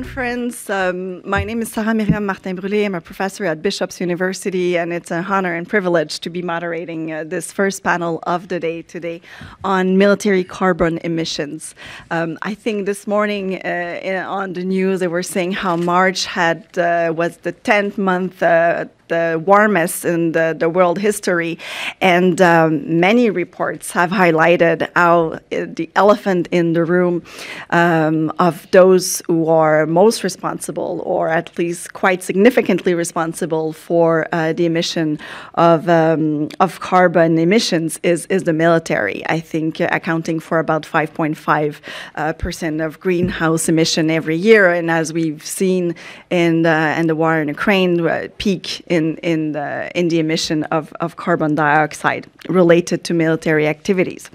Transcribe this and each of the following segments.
conference. My name is Sarah-Myriam Martin-Brûlé. I'm a professor at Bishop's University, and it's an honor and privilege to be moderating this first panel of the day today on military carbon emissions. I think this morning on the news they were saying how March was the 10th month the warmest in the world history, and many reports have highlighted how the elephant in the room of those who are most responsible, or at least quite significantly responsible for the emission of carbon emissions is the military. I think accounting for about 5.5% of greenhouse emission every year, and as we've seen in the war in Ukraine, peak in the emission of carbon dioxide related to military activities.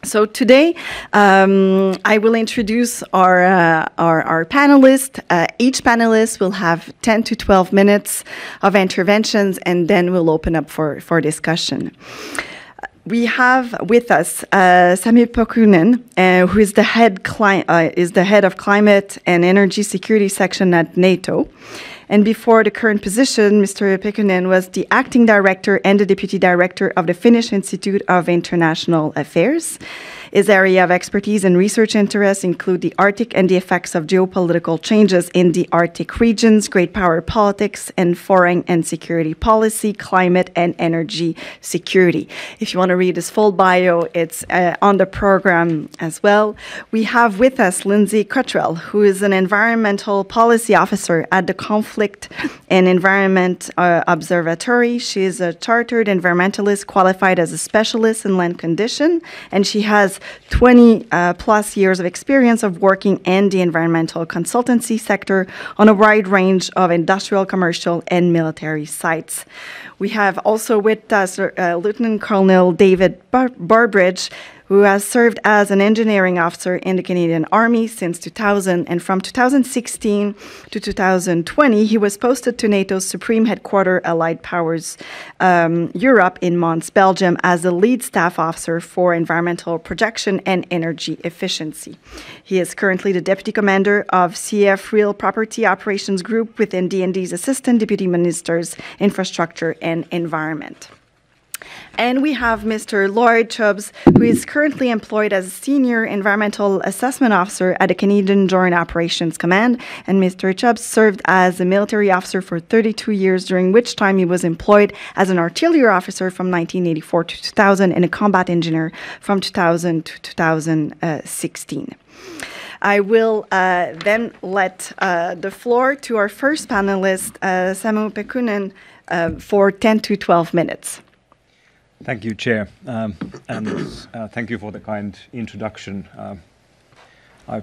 So today, I will introduce our panelists. Each panelist will have 10 to 12 minutes of interventions, and then we'll open up for discussion. We have with us Samu Paukkunen, who is the head of Climate and Energy Security Section at NATO. And before the current position, Mr. Paukkunen was the acting director and the deputy director of the Finnish Institute of International Affairs. His area of expertise and research interests include the Arctic and the effects of geopolitical changes in the Arctic regions, great power politics, and foreign and security policy, climate and energy security. If you want to read his full bio, it's on the program as well. We have with us Linsey Cottrell, who is an environmental policy officer at the Conflict and Environment Observatory. She is a chartered environmentalist qualified as a specialist in land condition, and she has 20 plus years of experience of working in the environmental consultancy sector on a wide range of industrial, commercial, and military sites. We have also with us Lieutenant Colonel David Burbridge, who has served as an engineering officer in the Canadian Army since 2000, and from 2016 to 2020, he was posted to NATO's Supreme Headquarters Allied Powers Europe in Mons, Belgium, as the lead staff officer for environmental projection and energy efficiency. He is currently the deputy commander of CF Real Property Operations Group within DND's Assistant Deputy Ministers, Infrastructure and Environment. And we have Mr. Lloyd Chubbs, who is currently employed as a Senior Environmental Assessment Officer at the Canadian Joint Operations Command. And Mr. Chubbs served as a military officer for 32 years, during which time he was employed as an artillery officer from 1984 to 2000 and a combat engineer from 2000 to 2016. I will then let the floor to our first panelist, Samu Paukkunen, for 10 to 12 minutes. Thank you, Chair, and thank you for the kind introduction. I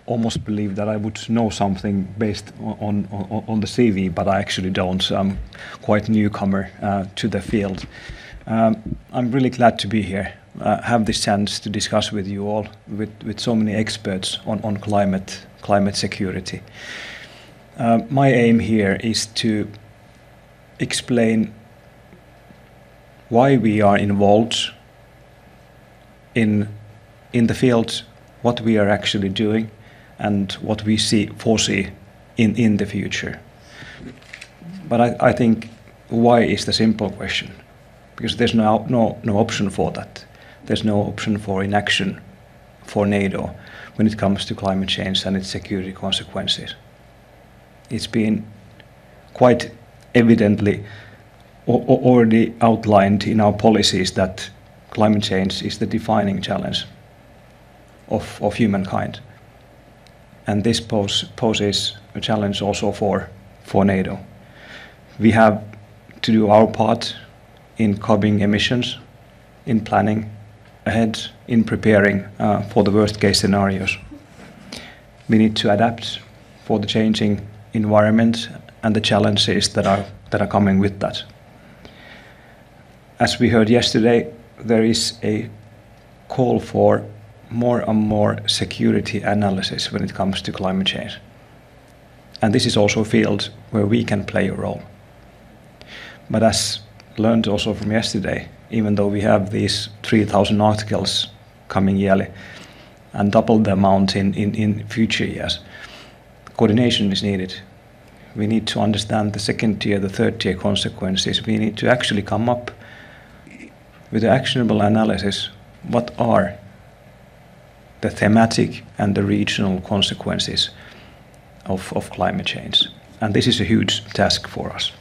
almost believe that I would know something based on the CV, but I actually don't. I'm quite newcomer to the field. I'm really glad to be here, have this chance to discuss with you all, with so many experts on climate security. My aim here is to explain why we are involved in the field, what we are actually doing, and what we foresee in the future. But I think why is the simple question, because there's no option for that. There's no option for inaction for NATO when it comes to climate change and its security consequences. It's been quite evidently already outlined in our policies that climate change is the defining challenge of humankind. And this poses a challenge also for NATO. We have to do our part in curbing emissions, in planning ahead, in preparing for the worst case scenarios. We need to adapt for the changing environment and the challenges that are coming with that. As we heard yesterday, there is a call for more and more security analysis when it comes to climate change. And this is also a field where we can play a role. But as learned also from yesterday, even though we have these 3,000 articles coming yearly and double the amount in future years, coordination is needed. We need to understand the second tier, the third tier consequences. We need to actually come up with an actionable analysis. What are the thematic and the regional consequences of climate change? And this is a huge task for us.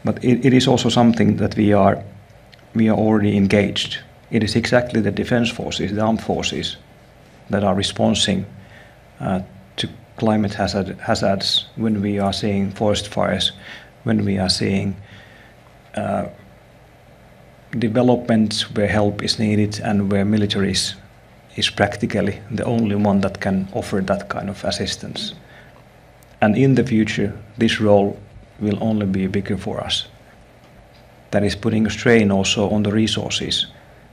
But it is also something that we are already engaged. It is exactly the defense forces, the armed forces, that are responding to climate hazards when we are seeing forest fires, when we are seeing developments where help is needed and where military is practically the only one that can offer that kind of assistance. And in the future, this role will only be bigger for us. That is putting a strain also on the resources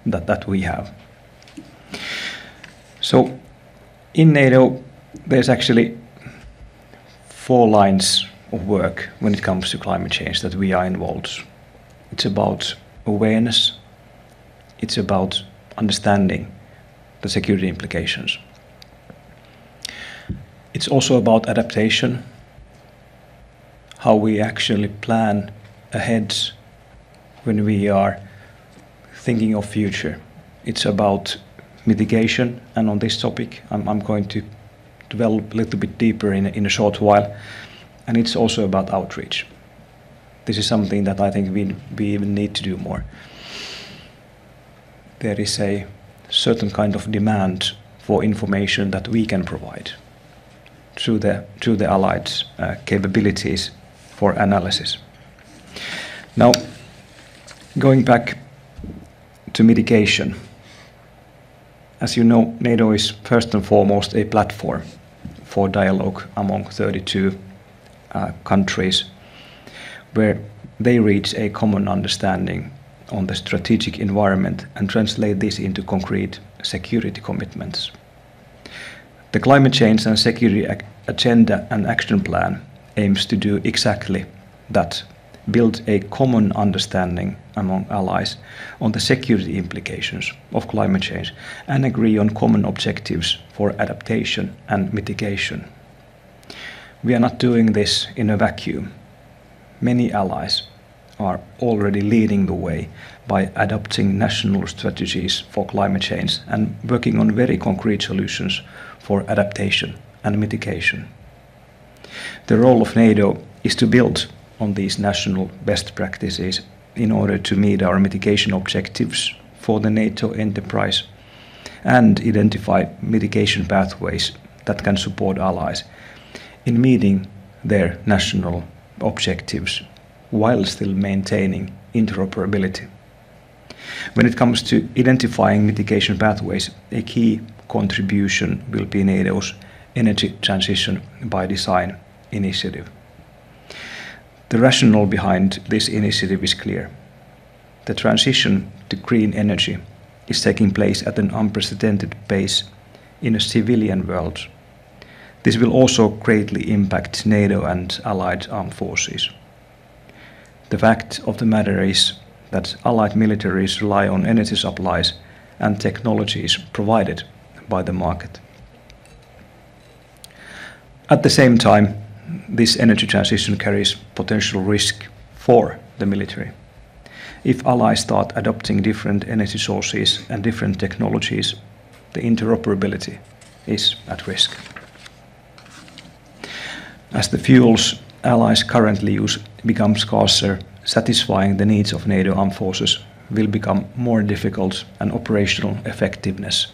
that we have. So in NATO, there's actually 4 lines of work when it comes to climate change that we are involved. It's about awareness, it's about understanding the security implications. It's also about adaptation, how we actually plan ahead when we are thinking of future. It's about mitigation, and on this topic I'm going to develop a little bit deeper in a short while. And it's also about outreach. This is something that I think we even need to do more. There is a certain kind of demand for information that we can provide through the allied capabilities for analysis. Now, going back to mitigation, as you know, NATO is first and foremost a platform for dialogue among 32 countries, where they reach a common understanding on the strategic environment and translate this into concrete security commitments. The climate change and security agenda and action plan aims to do exactly that, build a common understanding among allies on the security implications of climate change and agree on common objectives for adaptation and mitigation. We are not doing this in a vacuum. Many allies are already leading the way by adopting national strategies for climate change and working on very concrete solutions for adaptation and mitigation. The role of NATO is to build on these national best practices in order to meet our mitigation objectives for the NATO enterprise and identify mitigation pathways that can support allies in meeting their national objectives while still maintaining interoperability. When it comes to identifying mitigation pathways, a key contribution will be NATO's Energy Transition by Design initiative. The rationale behind this initiative is clear. The transition to green energy is taking place at an unprecedented pace in a civilian world. This will also greatly impact NATO and allied armed forces. The fact of the matter is that allied militaries rely on energy supplies and technologies provided by the market. At the same time, this energy transition carries potential risk for the military. If allies start adopting different energy sources and different technologies, the interoperability is at risk. As the fuels allies currently use become scarcer, satisfying the needs of NATO armed forces will become more difficult and operational effectiveness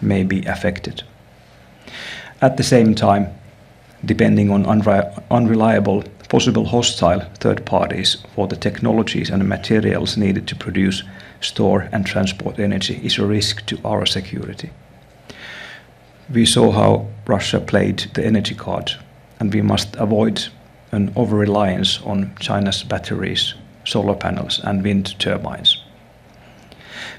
may be affected. At the same time, depending on unreliable, possible hostile third parties for the technologies and materials needed to produce, store and transport energy is a risk to our security. We saw how Russia played the energy card, and we must avoid an over-reliance on China's batteries, solar panels and wind turbines.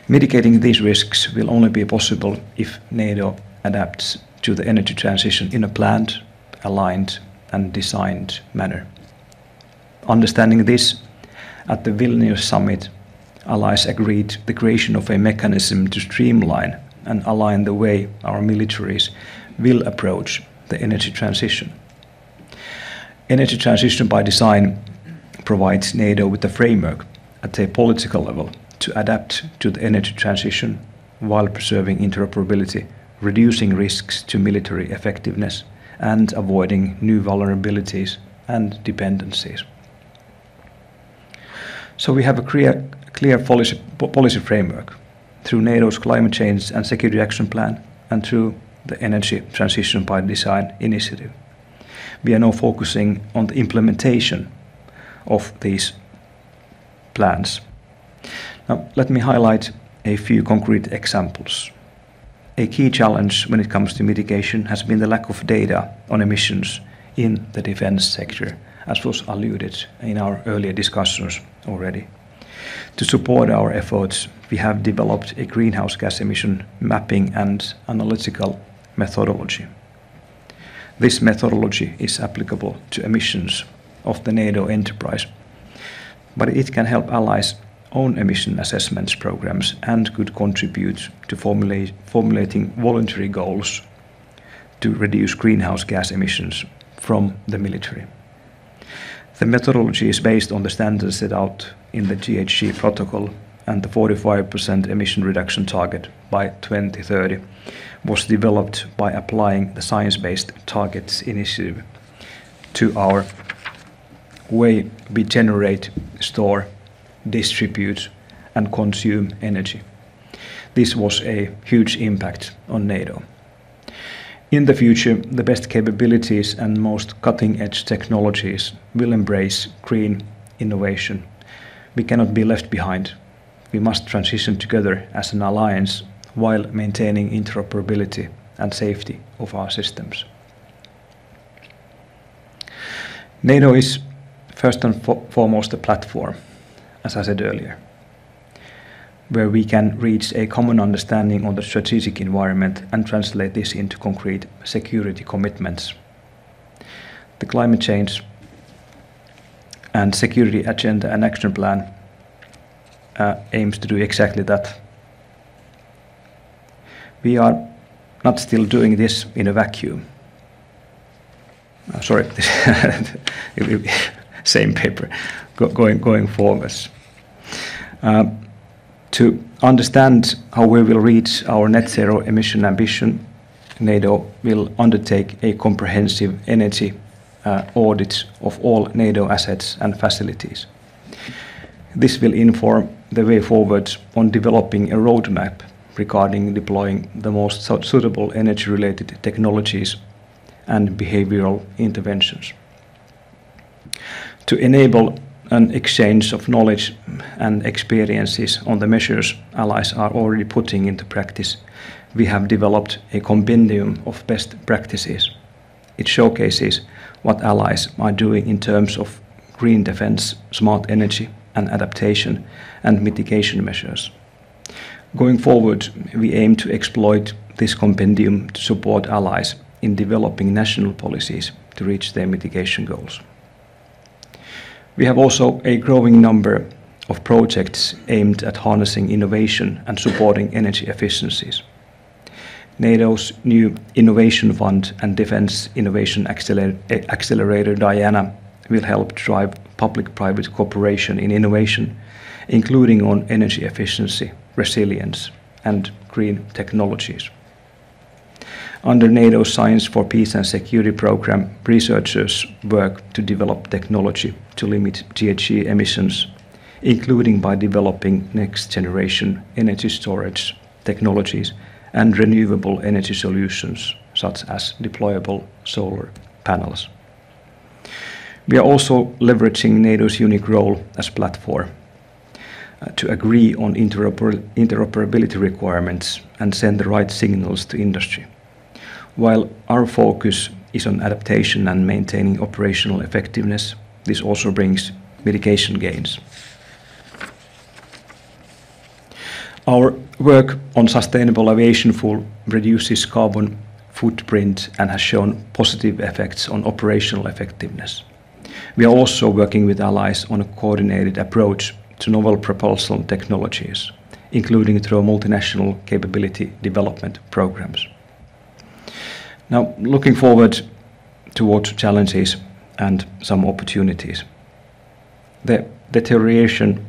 Mitigating these risks will only be possible if NATO adapts to the energy transition in a planned, aligned and designed manner. Understanding this, at the Vilnius summit, allies agreed the creation of a mechanism to streamline and align the way our militaries will approach the energy transition. Energy transition by design provides NATO with a framework at a political level to adapt to the energy transition while preserving interoperability, reducing risks to military effectiveness, and avoiding new vulnerabilities and dependencies. So we have a clear policy framework through NATO's Climate Change and Security Action Plan and through the Energy Transition by Design initiative. We are now focusing on the implementation of these plans. Now, let me highlight a few concrete examples. A key challenge when it comes to mitigation has been the lack of data on emissions in the defense sector, as was alluded in our earlier discussions already. To support our efforts, we have developed a greenhouse gas emission mapping and analytical methodology. This methodology is applicable to emissions of the NATO enterprise, but it can help allies' own emission assessments programs and could contribute to formulating voluntary goals to reduce greenhouse gas emissions from the military. The methodology is based on the standards set out in the GHG protocol, and the 45% emission reduction target by 2030 was developed by applying the Science-Based Targets Initiative to our way we generate, store, distribute and consume energy. This was a huge impact on NATO. In the future, the best capabilities and most cutting-edge technologies will embrace green innovation. We cannot be left behind. We must transition together as an alliance while maintaining interoperability and safety of our systems. NATO is first and foremost a platform, as I said earlier, where we can reach a common understanding on the strategic environment and translate this into concrete security commitments. The climate change and security agenda and action plan aims to do exactly that. We are not still doing this in a vacuum. Sorry, same paper, going forwards. To understand how we will reach our net zero emission ambition, NATO will undertake a comprehensive energy audit of all NATO assets and facilities. This will inform the way forward on developing a roadmap regarding deploying the most suitable energy-related technologies and behavioral interventions. To enable an exchange of knowledge and experiences on the measures allies are already putting into practice, we have developed a compendium of best practices. It showcases what allies are doing in terms of green defense, smart energy and adaptation and mitigation measures. Going forward, we aim to exploit this compendium to support allies in developing national policies to reach their mitigation goals. We have also a growing number of projects aimed at harnessing innovation and supporting energy efficiencies. NATO's new Innovation Fund and Defence Innovation Accelerator Diana will help drive public-private cooperation in innovation, including on energy efficiency, resilience and green technologies. Under NATO's Science for Peace and Security program, researchers work to develop technology to limit GHG emissions, including by developing next-generation energy storage technologies and renewable energy solutions, such as deployable solar panels. We are also leveraging NATO's unique role as platform to agree on interoperability requirements and send the right signals to industry. While our focus is on adaptation and maintaining operational effectiveness, this also brings mitigation gains. Our work on sustainable aviation fuel reduces carbon footprint and has shown positive effects on operational effectiveness. We are also working with allies on a coordinated approach to novel propulsion technologies, including through multinational capability development programs. Now, looking forward towards challenges and some opportunities. The deterioration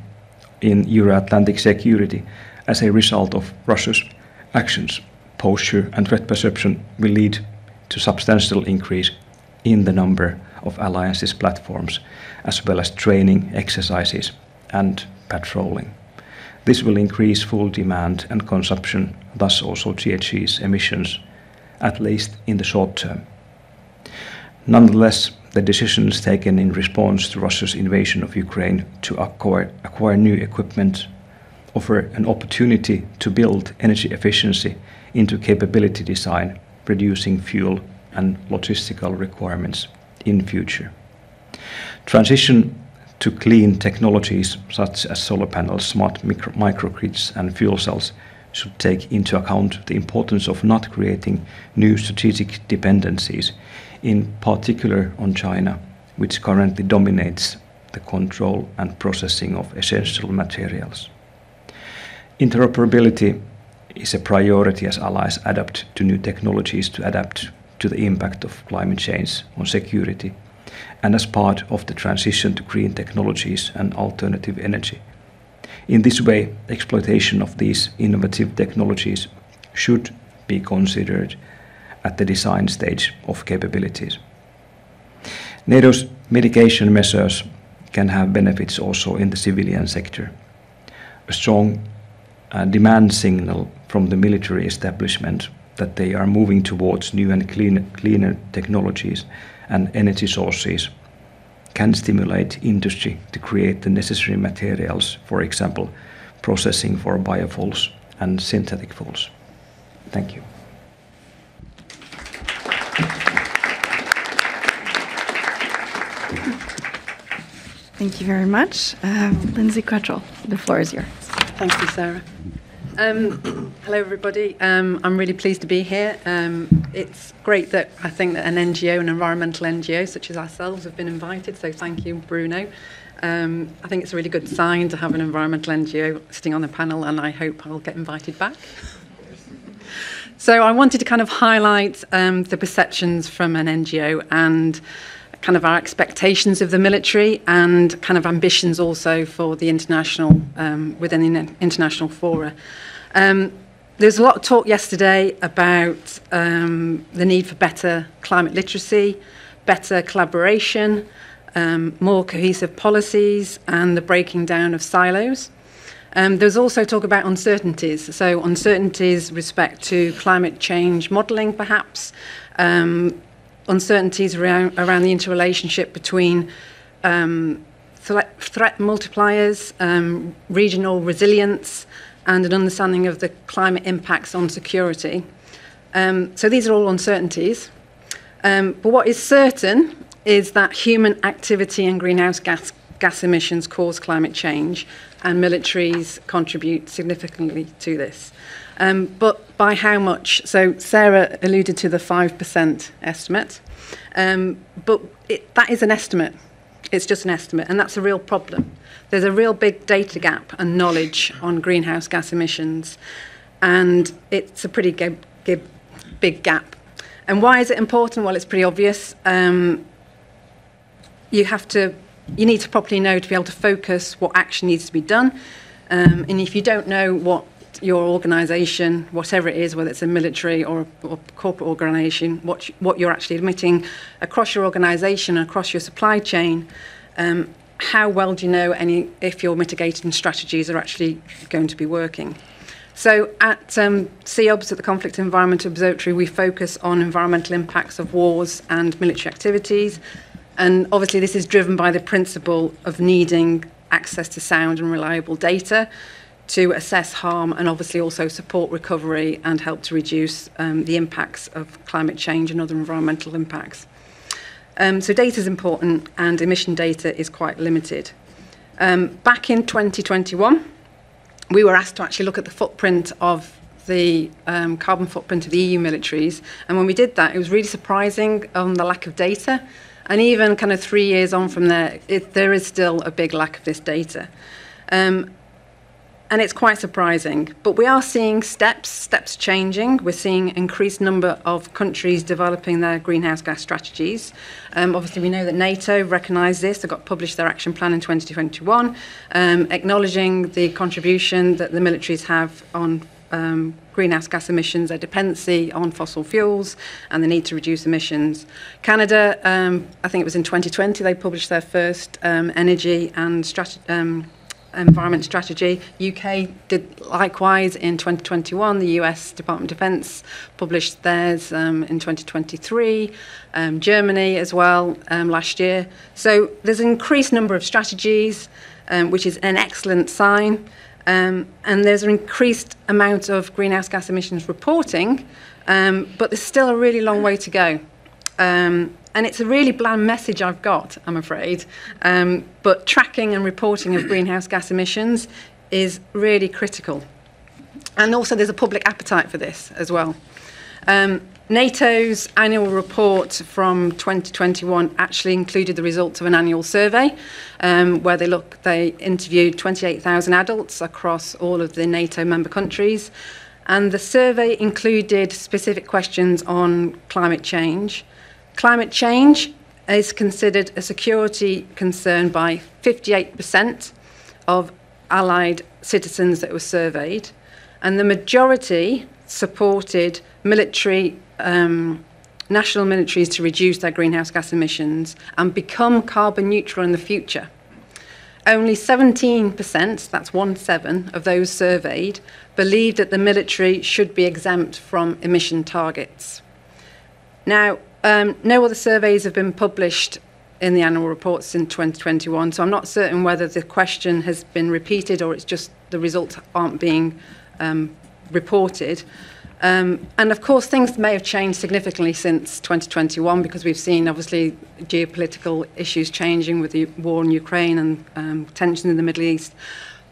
in Euro-Atlantic security as a result of Russia's actions, posture and threat perception will lead to substantial increase in the number of alliances platforms, as well as training, exercises and patrolling. This will increase fuel demand and consumption, thus also GHG's emissions, at least in the short term. Nonetheless, the decisions taken in response to Russia's invasion of Ukraine to acquire new equipment offer an opportunity to build energy efficiency into capability design, reducing fuel and logistical requirements in future. Transition to clean technologies such as solar panels, smart microgrids and fuel cells should take into account the importance of not creating new strategic dependencies, in particular on China, which currently dominates the control and processing of essential materials. Interoperability is a priority as allies adapt to new technologies to adapt to the impact of climate change on security, and as part of the transition to green technologies and alternative energy. In this way, exploitation of these innovative technologies should be considered at the design stage of capabilities. NATO's mitigation measures can have benefits also in the civilian sector. A strong demand signal from the military establishment that they are moving towards new and cleaner technologies and energy sources can stimulate industry to create the necessary materials, for example, processing for biofuels and synthetic fuels. Thank you. Thank you very much. Linsey, Cottrell, the floor is yours. Thank you, Sarah. Hello, everybody. I'm really pleased to be here. It's great that I think that an NGO, an environmental NGO such as ourselves, have been invited, so thank you, Bruno. I think it's a really good sign to have an environmental NGO sitting on the panel, and I hope I'll get invited back. So I wanted to kind of highlight the perceptions from an NGO and kind of our expectations of the military and kind of ambitions also for the international, within the international fora. There's a lot of talk yesterday about the need for better climate literacy, better collaboration, more cohesive policies and the breaking down of silos. There's also talk about uncertainties, so uncertainties with respect to climate change modelling perhaps, uncertainties around the interrelationship between threat multipliers, regional resilience, and an understanding of the climate impacts on security. So these are all uncertainties. But what is certain is that human activity and greenhouse gas emissions cause climate change, and militaries contribute significantly to this. But by how much? So Sarah alluded to the 5% estimate, but that is an estimate. It's just an estimate, and that's a real problem. There's a real big data gap and knowledge on greenhouse gas emissions, and it's a pretty big gap. And why is it important? Well, it's pretty obvious. You need to properly know to be able to focus what action needs to be done. And if you don't know what your organisation, whatever it is, whether it's a military or corporate organisation, what you're actually emitting across your organisation, across your supply chain, how well do you know if your mitigating strategies are actually going to be working? So at CEOBS, at the Conflict Environment Observatory, we focus on environmental impacts of wars and military activities. And obviously this is driven by the principle of needing access to sound and reliable data to assess harm and obviously also support recovery and help to reduce the impacts of climate change and other environmental impacts. So data is important and emission data is quite limited. Back in 2021, we were asked to actually look at the footprint of the carbon footprint of the EU militaries. And when we did that, it was really surprising on the lack of data. And even kind of 3 years on from there, there is still a big lack of this data. And it's quite surprising. But we are seeing steps changing. We're seeing an increased number of countries developing their greenhouse gas strategies. Obviously, we know that NATO recognised this. They published their action plan in 2021, acknowledging the contribution that the militaries have on greenhouse gas emissions, their dependency on fossil fuels, and the need to reduce emissions. Canada, I think it was in 2020, they published their first energy and environment strategy. UK did likewise in 2021. The US Department of Defense published theirs in 2023. Germany as well last year. So there's an increased number of strategies, which is an excellent sign. And there's an increased amount of greenhouse gas emissions reporting, but there's still a really long way to go. And it's a really bland message I've got, I'm afraid. But tracking and reporting of greenhouse gas emissions is really critical. And also there's a public appetite for this as well. NATO's annual report from 2021 actually included the results of an annual survey where they interviewed 28,000 adults across all of the NATO member countries. And the survey included specific questions on climate change. Climate change is considered a security concern by 58% of Allied citizens that were surveyed, and the majority supported national militaries to reduce their greenhouse gas emissions and become carbon neutral in the future. Only 17%, that's 1/7, of those surveyed, believed that the military should be exempt from emission targets. Now, no other surveys have been published in the annual reports in 2021, so I'm not certain whether the question has been repeated or it's just the results aren't being reported. And of course, things may have changed significantly since 2021 because we've seen, obviously, geopolitical issues changing with the war in Ukraine and tension in the Middle East.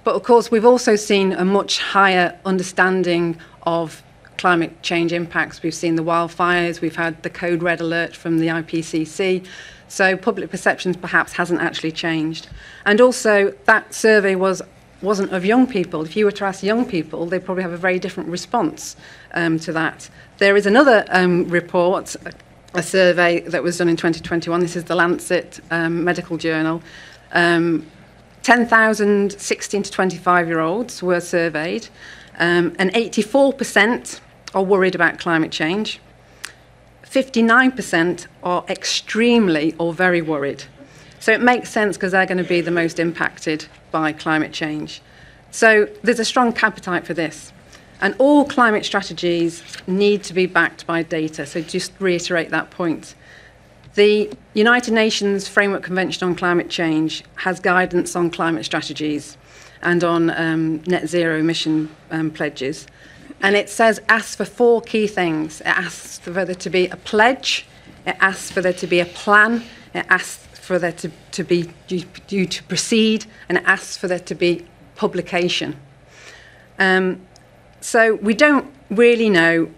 But of course, we've also seen a much higher understanding of climate change impacts. We've seen the wildfires, we've had the code red alert from the IPCC, so public perceptions perhaps hasn't actually changed. And also that survey wasn't of young people. If you were to ask young people, they probably have a very different response to that. There is another report, a survey that was done in 2021, this is the Lancet Medical Journal. 10,000 16 to 25-year-olds were surveyed, and 84% are worried about climate change. 59% are extremely or very worried. So it makes sense because they're going to be the most impacted by climate change. So there's a strong appetite for this. And all climate strategies need to be backed by data. So just reiterate that point. The United Nations Framework Convention on Climate Change has guidance on climate strategies and on net zero emission pledges. And it says, asks for 4 key things. It asks for there to be a pledge, it asks for there to be a plan, it asks for there to be due to proceed, and it asks for there to be publication. So we don't really know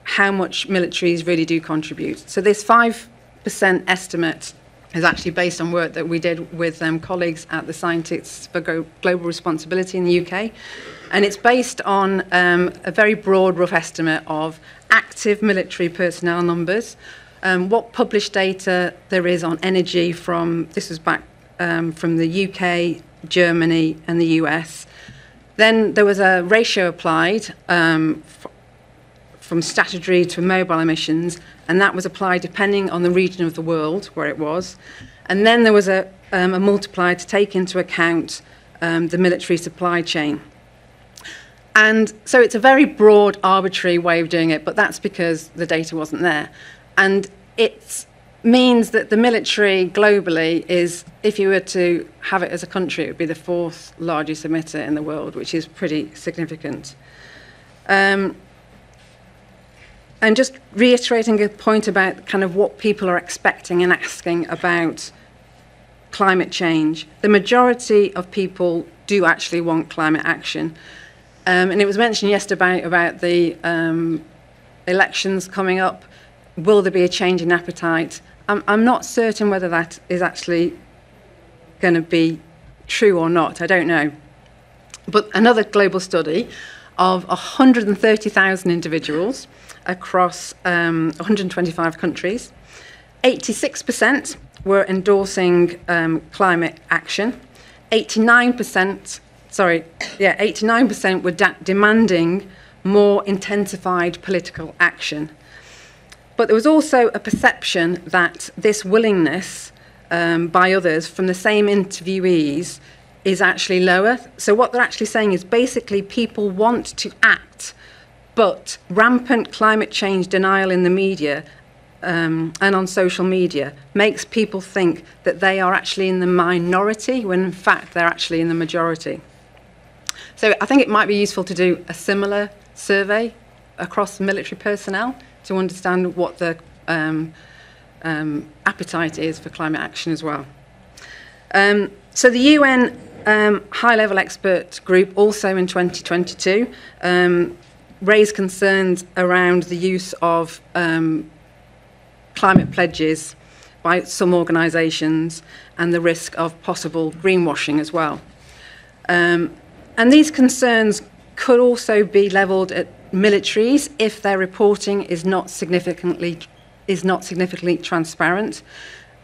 how much militaries really do contribute. So this 5% estimate is actually based on work that we did with colleagues at the Scientists for Global Responsibility in the UK. And it's based on a very broad rough estimate of active military personnel numbers, what published data there is on energy this was back from the UK, Germany and the US. Then there was a ratio applied from statutory to mobile emissions, and that was applied depending on the region of the world where it was. And then there was a multiplier to take into account the military supply chain. And so it's a very broad, arbitrary way of doing it, but that's because the data wasn't there. And it means that the military globally is, if you were to have it as a country, it would be the 4th largest emitter in the world, which is pretty significant. And just reiterating a point about kind of what people are expecting and asking about climate change, the majority of people do actually want climate action. And it was mentioned yesterday about the elections coming up. Will there be a change in appetite? I'm not certain whether that is actually going to be true or not. I don't know. But another global study of 130,000 individuals across 125 countries, 86% were endorsing climate action, 89% were demanding more intensified political action. But there was also a perception that this willingness by others from the same interviewees is actually lower. So what they're actually saying is basically people want to act, but rampant climate change denial in the media and on social media makes people think that they are actually in the minority when in fact they're actually in the majority. So I think it might be useful to do a similar survey across military personnel to understand what the appetite is for climate action as well. So the UN high-level expert group also in 2022 raised concerns around the use of climate pledges by some organisations and the risk of possible greenwashing as well. And these concerns could also be levelled at militaries if their reporting is not significantly transparent.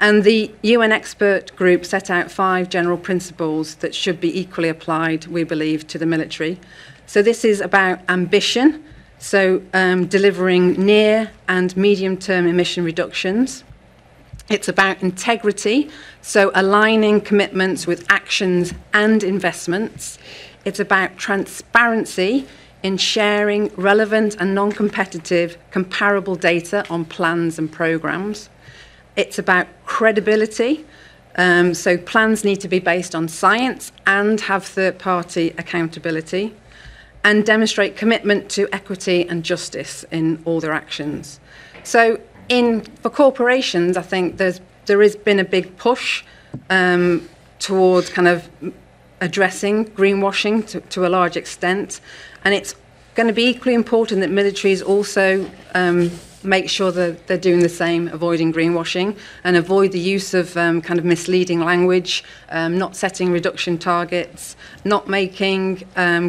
And the UN expert group set out 5 general principles that should be equally applied, we believe, to the military. So this is about ambition, so delivering near and medium-term emission reductions. It's about integrity, so aligning commitments with actions and investments. It's about transparency in sharing relevant and non-competitive comparable data on plans and programmes. It's about credibility, so plans need to be based on science and have third-party accountability, and demonstrate commitment to equity and justice in all their actions. So for corporations, I think there has been a big push towards kind of addressing greenwashing to a large extent, and it's going to be equally important that militaries also make sure that they're doing the same, avoiding greenwashing and avoid the use of kind of misleading language, not setting reduction targets, not making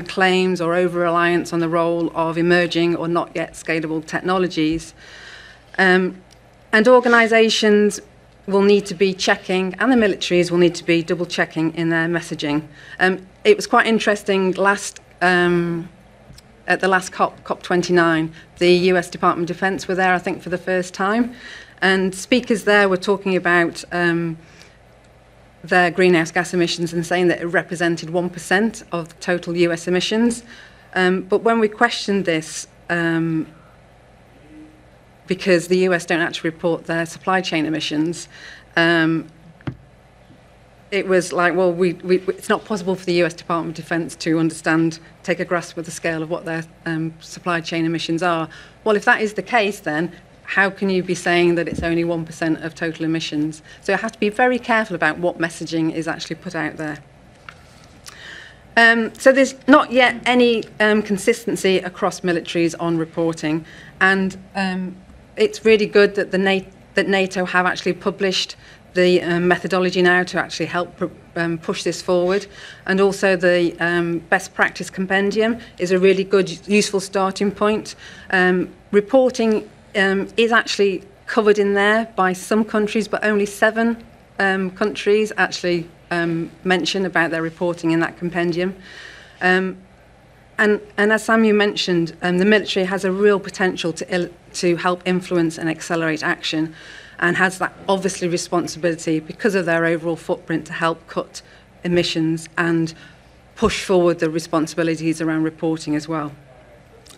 claims or over-reliance on the role of emerging or not yet scalable technologies. And organisations will need to be checking, and the militaries will need to be double-checking in their messaging. It was quite interesting at the last COP29, the US Department of Defense were there, I think, for the first time. And speakers there were talking about their greenhouse gas emissions and saying that it represented 1% of the total US emissions. But when we questioned this, because the US don't actually report their supply chain emissions, it was like, well, it's not possible for the US Department of Defense to understand, take a grasp of the scale of what their supply chain emissions are. Well, if that is the case, then how can you be saying that it's only 1% of total emissions? So you have to be very careful about what messaging is actually put out there. So there's not yet any consistency across militaries on reporting, and it's really good that that NATO have actually published the methodology now to actually help push this forward. And also the best practice compendium is a really good, useful starting point. Reporting is actually covered in there by some countries, but only 7 countries actually mention about their reporting in that compendium. And as Samu mentioned, the military has a real potential to help influence and accelerate action, and has that obviously responsibility because of their overall footprint to help cut emissions and push forward the responsibilities around reporting as well.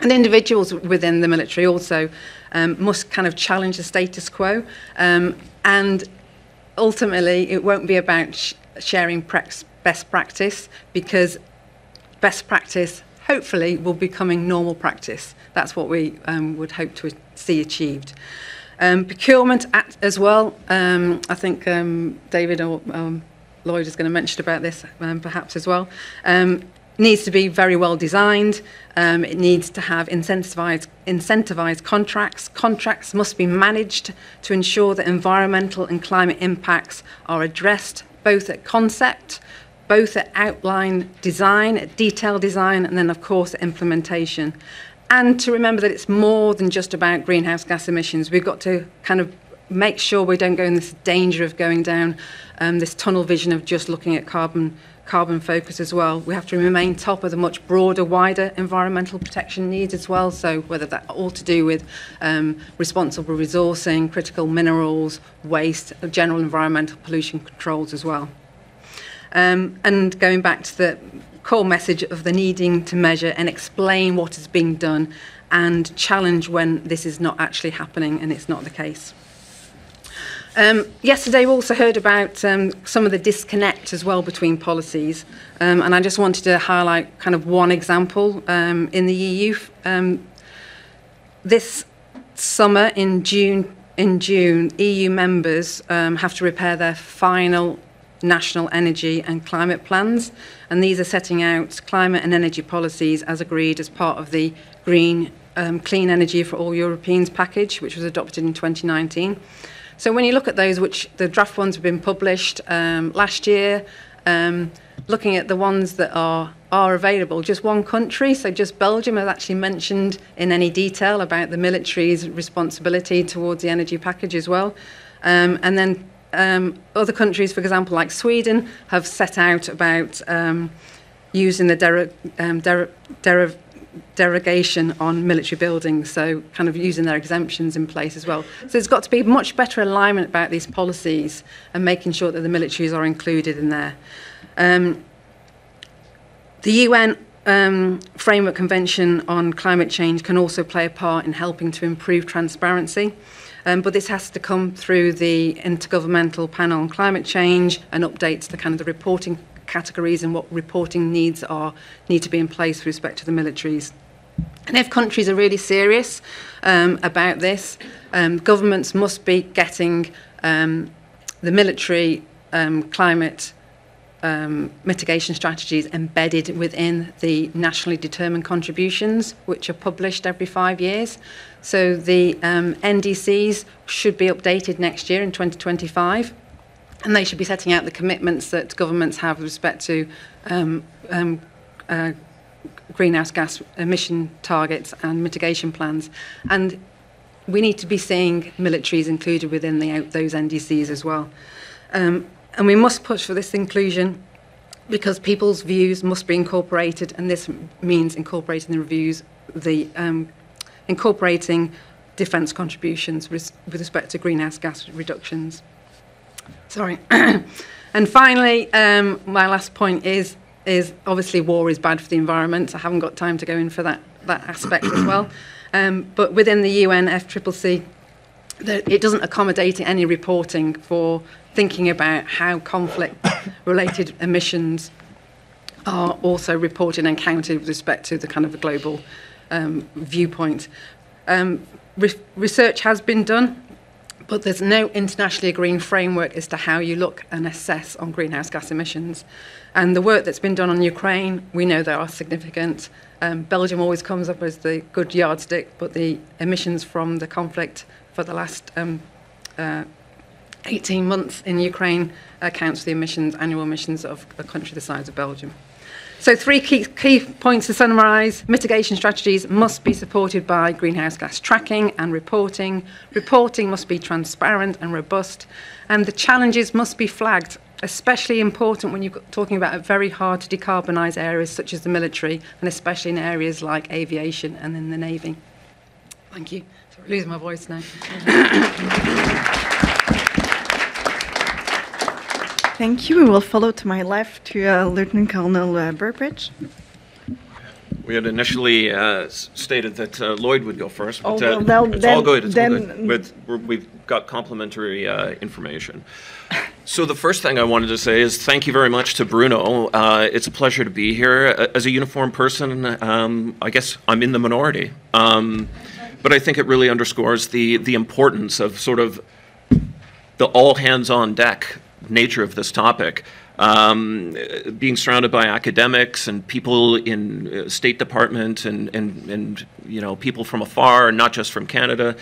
And individuals within the military also must kind of challenge the status quo, and ultimately it won't be about sharing best practice, because best practice hopefully will be becoming normal practice. That's what we would hope to see achieved. Procurement as well. I think David or Lloyd is going to mention about this perhaps as well. Needs to be very well designed. It needs to have incentivized contracts. Contracts must be managed to ensure that environmental and climate impacts are addressed both at concept, both at outline design, at detail design, and then, of course, implementation. And to remember that it's more than just about greenhouse gas emissions. We've got to kind of make sure we don't go in this danger of going down this tunnel vision of just looking at carbon focus as well. We have to remain top of the much broader, wider environmental protection needs as well. So whether that's all to do with responsible resourcing, critical minerals, waste, general environmental pollution controls as well. And going back to the core message of the needing to measure and explain what is being done and challenge when this is not actually happening and it's not the case. Yesterday we also heard about some of the disconnect as well between policies, and I just wanted to highlight kind of one example in the EU. This summer in June, EU members have to prepare their final national energy and climate plans, and these are setting out climate and energy policies as agreed as part of the Green Clean Energy for All Europeans package, which was adopted in 2019. So when you look at those, which the draft ones have been published last year, looking at the ones that are available, just one country, so just Belgium, has actually mentioned in any detail about the military's responsibility towards the energy package as well. And then other countries, for example, like Sweden, have set out about using the derogation on military buildings, so kind of using their exemptions in place as well. So there's got to be much better alignment about these policies and making sure that the militaries are included in there. The UN Framework Convention on Climate Change can also play a part in helping to improve transparency. But this has to come through the Intergovernmental Panel on Climate Change and updates the kind of the reporting categories and what reporting needs need to be in place with respect to the militaries. And if countries are really serious about this, governments must be getting the military climate mitigation strategies embedded within the nationally determined contributions, which are published every 5 years. So the NDCs should be updated next year in 2025. And they should be setting out the commitments that governments have with respect to greenhouse gas emission targets and mitigation plans. And we need to be seeing militaries included within those NDCs as well. And we must push for this inclusion because people's views must be incorporated, and this means incorporating the reviews, incorporating defence contributions with respect to greenhouse gas reductions. Sorry. And finally, my last point is obviously war is bad for the environment. I haven't got time to go in for that aspect as well. But within the UN FCCC, it doesn't accommodate any reporting for thinking about how conflict-related emissions are also reported and counted with respect to the kind of a global viewpoint. Research has been done, but there's no internationally agreed framework as to how you look and assess on greenhouse gas emissions. And the work that's been done on Ukraine, we know they are significant. Belgium always comes up as the good yardstick, but the emissions from the conflict for the last 18 months in Ukraine accounts for the annual emissions of a country the size of Belgium. So 3 key points to summarise. Mitigation strategies must be supported by greenhouse gas tracking and reporting. Reporting must be transparent and robust. And the challenges must be flagged, especially important when you're talking about very hard to decarbonise areas such as the military, and especially in areas like aviation and in the Navy. Thank you. Sorry, I'm losing my voice now. Thank you. We will follow to my left to Lieutenant Colonel Burbridge. We had initially stated that Lloyd would go first, but it's all good. It's all good. We've got complementary information. So the first thing I wanted to say is thank you very much to Bruno. It's a pleasure to be here. As a uniformed person, I guess I'm in the minority. But I think it really underscores the importance of sort of the all-hands-on-deck nature of this topic. Being surrounded by academics and people in State Department and you know, people from afar, not just from Canada,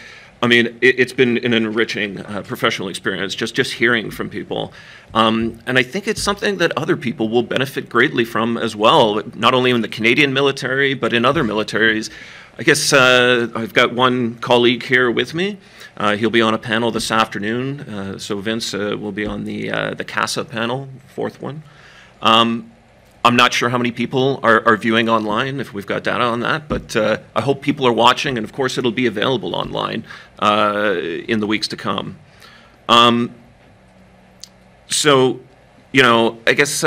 I mean, it's been an enriching professional experience, just hearing from people. And I think it's something that other people will benefit greatly from as well, not only in the Canadian military, but in other militaries. I guess I've got one colleague here with me. He'll be on a panel this afternoon. So Vince will be on the CASA panel, fourth one. I'm not sure how many people are viewing online, if we've got data on that, but I hope people are watching, and of course it'll be available online in the weeks to come. So, you know, I guess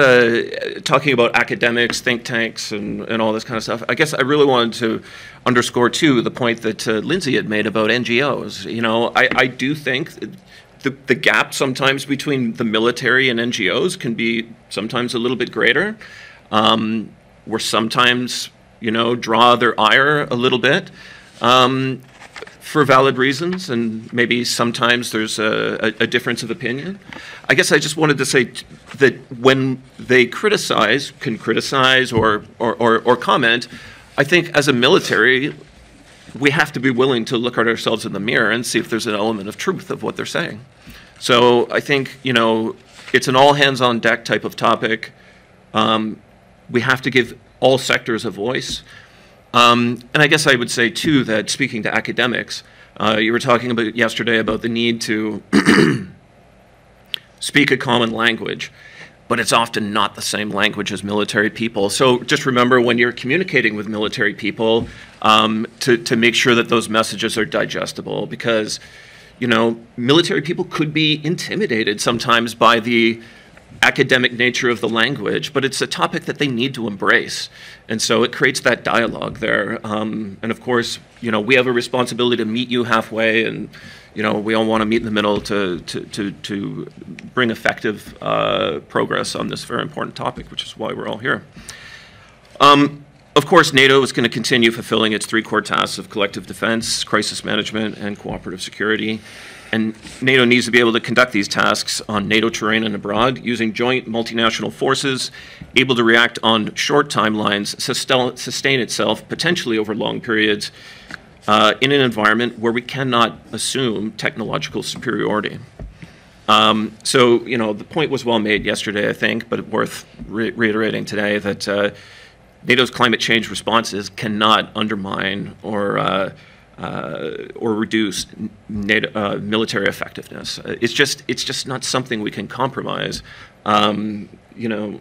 talking about academics, think tanks, and all this kind of stuff, I guess I really wanted to underscore, too, the point that Linsey had made about NGOs. You know, I do think the gap sometimes between the military and NGOs can be sometimes a little bit greater. Where sometimes, you know, draw their ire a little bit for valid reasons, and maybe sometimes there's a difference of opinion. I guess I just wanted to say that when they can criticize or comment, I think as a military, we have to be willing to look at ourselves in the mirror and see if there's an element of truth of what they're saying. So I think, you know, it's an all hands on deck type of topic. We have to give all sectors a voice. And I guess I would say, too, that speaking to academics, you were talking about yesterday about the need to speak a common language, but it's often not the same language as military people. So just remember when you're communicating with military people to make sure that those messages are digestible, because, you know, military people could be intimidated sometimes by the academic nature of the language, but it's a topic that they need to embrace. And so it creates that dialogue there. And of course, you know, we have a responsibility to meet you halfway, and, you know, we all want to meet in the middle to bring effective progress on this very important topic, which is why we're all here. Of course, NATO is going to continue fulfilling its three core tasks of collective defense, crisis management, and cooperative security. And NATO needs to be able to conduct these tasks on NATO terrain and abroad using joint multinational forces, able to react on short timelines, sustain itself potentially over long periods in an environment where we cannot assume technological superiority. So, you know, the point was well made yesterday, I think, but worth reiterating today that NATO's climate change responses cannot undermine or reduce NATO, military effectiveness. It's just not something we can compromise. You know,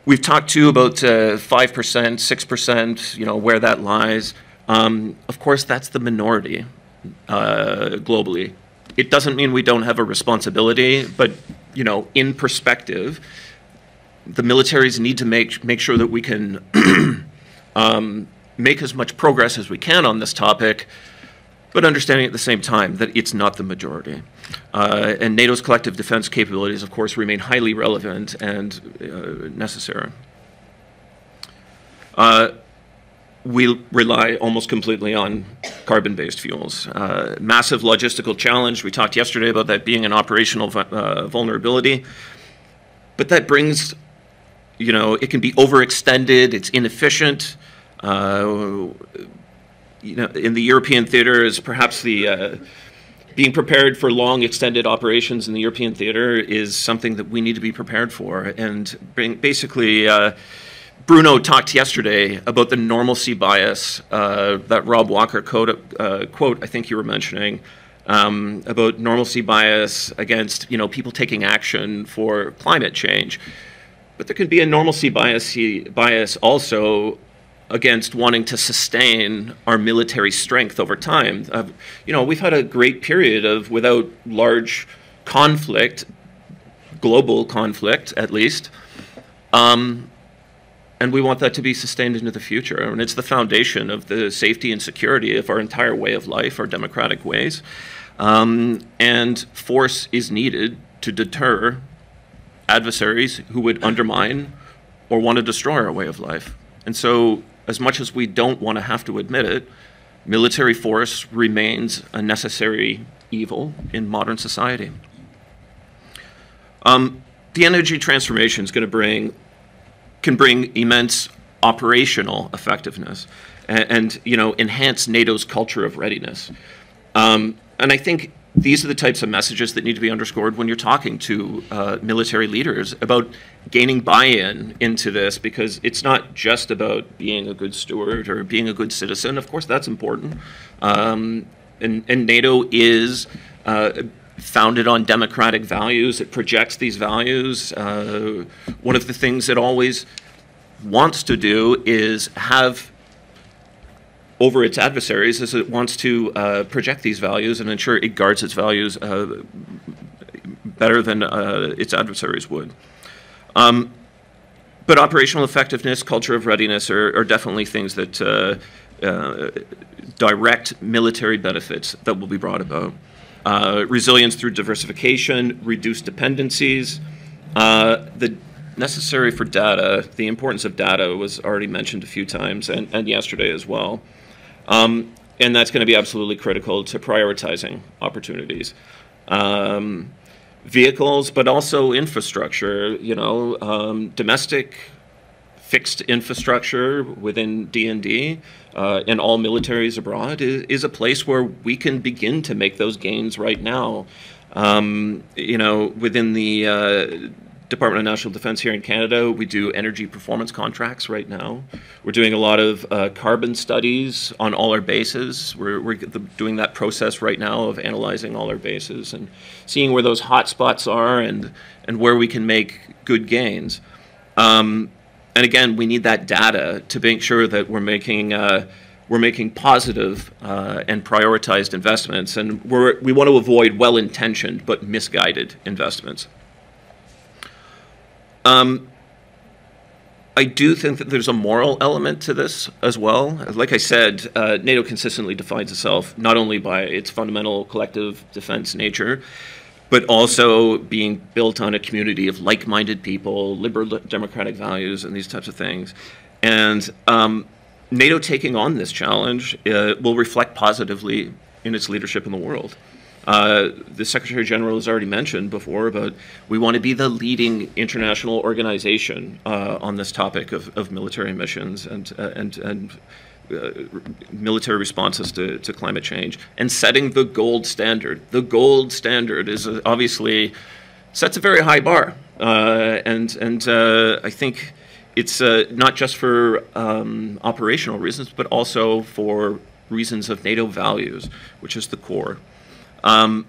we've talked too about 5%, 6%. You know, where that lies. Of course, that's the minority globally. It doesn't mean we don't have a responsibility, but, you know, in perspective, the militaries need to make sure that we can make as much progress as we can on this topic, but understanding at the same time that it's not the majority. And NATO's collective defense capabilities, of course, remain highly relevant and necessary. We rely almost completely on carbon-based fuels. Massive logistical challenge. We talked yesterday about that being an operational vulnerability. But that brings, you know, it can be overextended, it's inefficient. You know, in the European theater is perhaps the being prepared for long extended operations in the European theater is something that we need to be prepared for. And basically, Bruno talked yesterday about the normalcy bias that Rob Walker quote I think you were mentioning, about normalcy bias against, you know, people taking action for climate change. But there can be a normalcy bias also against wanting to sustain our military strength over time. You know, we've had a great period of without large conflict, global conflict at least, and we want that to be sustained into the future. And it's the foundation of the safety and security of our entire way of life, our democratic ways. And force is needed to deter adversaries who would undermine or want to destroy our way of life. And so, as much as we don't want to have to admit it, military force remains a necessary evil in modern society. The energy transformation is going to can bring immense operational effectiveness. and you know, enhance NATO's culture of readiness. And I think these are the types of messages that need to be underscored when you're talking to military leaders about gaining buy-in into this, because it's not just about being a good steward or being a good citizen. Of course, that's important. And NATO is founded on democratic values. It projects these values. One of the things it always wants to do is have over its adversaries is it wants to project these values and ensure it guards its values better than its adversaries would. But operational effectiveness, culture of readiness are definitely things that direct military benefits that will be brought about. Resilience through diversification, reduced dependencies, the necessary for data, the importance of data was already mentioned a few times and yesterday as well. And that's going to be absolutely critical to prioritizing opportunities. Vehicles, but also infrastructure, you know, domestic fixed infrastructure within D&D and all militaries abroad is a place where we can begin to make those gains right now. You know, within the Department of National Defense here in Canada, we do energy performance contracts right now. We're doing a lot of carbon studies on all our bases. We're doing that process right now of analyzing all our bases and seeing where those hot spots are and where we can make good gains. And again, we need that data to make sure that we're making positive and prioritized investments, and we want to avoid well-intentioned but misguided investments. I do think that there's a moral element to this as well. Like I said, NATO consistently defines itself not only by its fundamental collective defense nature, but also being built on a community of like-minded people, liberal democratic values, and these types of things. And NATO taking on this challenge will reflect positively in its leadership in the world. The Secretary General has already mentioned before about we want to be the leading international organization on this topic of military missions and military responses to climate change, and setting the gold standard. The gold standard is obviously sets a very high bar, and I think it's not just for operational reasons, but also for reasons of NATO values, which is the core. And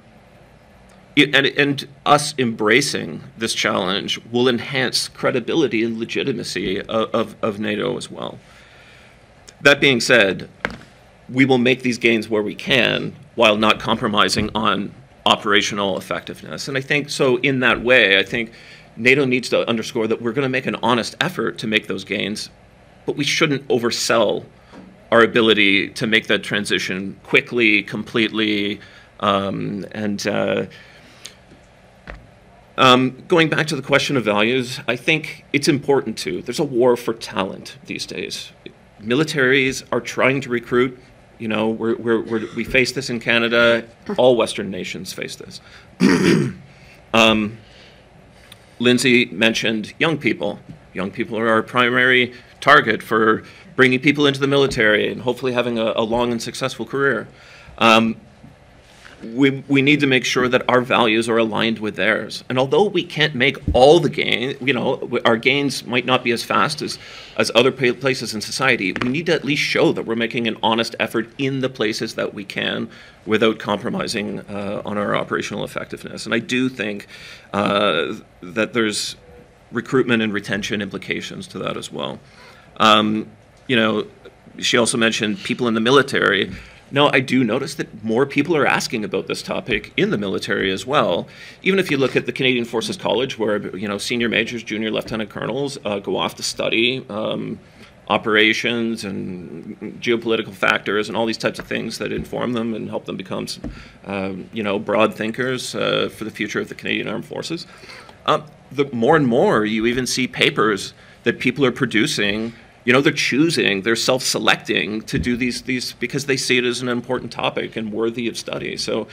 us embracing this challenge will enhance credibility and legitimacy of NATO as well. That being said, we will make these gains where we can while not compromising on operational effectiveness. And I think so in that way, I think NATO needs to underscore that we're going to make an honest effort to make those gains, but we shouldn't oversell our ability to make that transition quickly, completely, going back to the question of values, I think it's important too. There's a war for talent these days. Militaries are trying to recruit. You know, we face this in Canada. All Western nations face this. Linsey mentioned young people. Young people are our primary target for bringing people into the military and hopefully having a long and successful career. We need to make sure that our values are aligned with theirs. And although we can't make all the gains, you know, our gains might not be as fast as other places in society, we need to at least show that we're making an honest effort in the places that we can without compromising on our operational effectiveness. And I do think that there's recruitment and retention implications to that as well. You know, she also mentioned people in the military. No, I do notice that more people are asking about this topic in the military as well. Even if you look at the Canadian Forces College, where you know senior majors, junior lieutenant colonels go off to study operations and geopolitical factors and all these types of things that inform them and help them become, you know, broad thinkers for the future of the Canadian Armed Forces. The more and more, you even see papers that people are producing they're choosing, they're self-selecting to do these because they see it as an important topic and worthy of study. So,